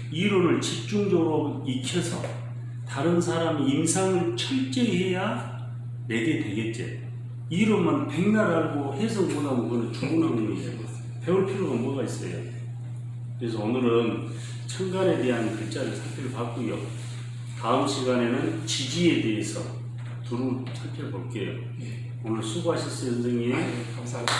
이론을 집중적으로 익혀서 다른 사람의 임상을 철저히 해야 내게 되겠지. 이론만 백날 알고 해석 못하면 그거는 죽은 학문이죠. 배울 필요가 뭐가 있어요. 그래서 오늘은 천간에 대한 글자를 살펴봤고요. 다음 시간에는 지지에 대해서 두루 살펴볼게요. 오늘 수고하셨어요, 선생님. 감사합니다.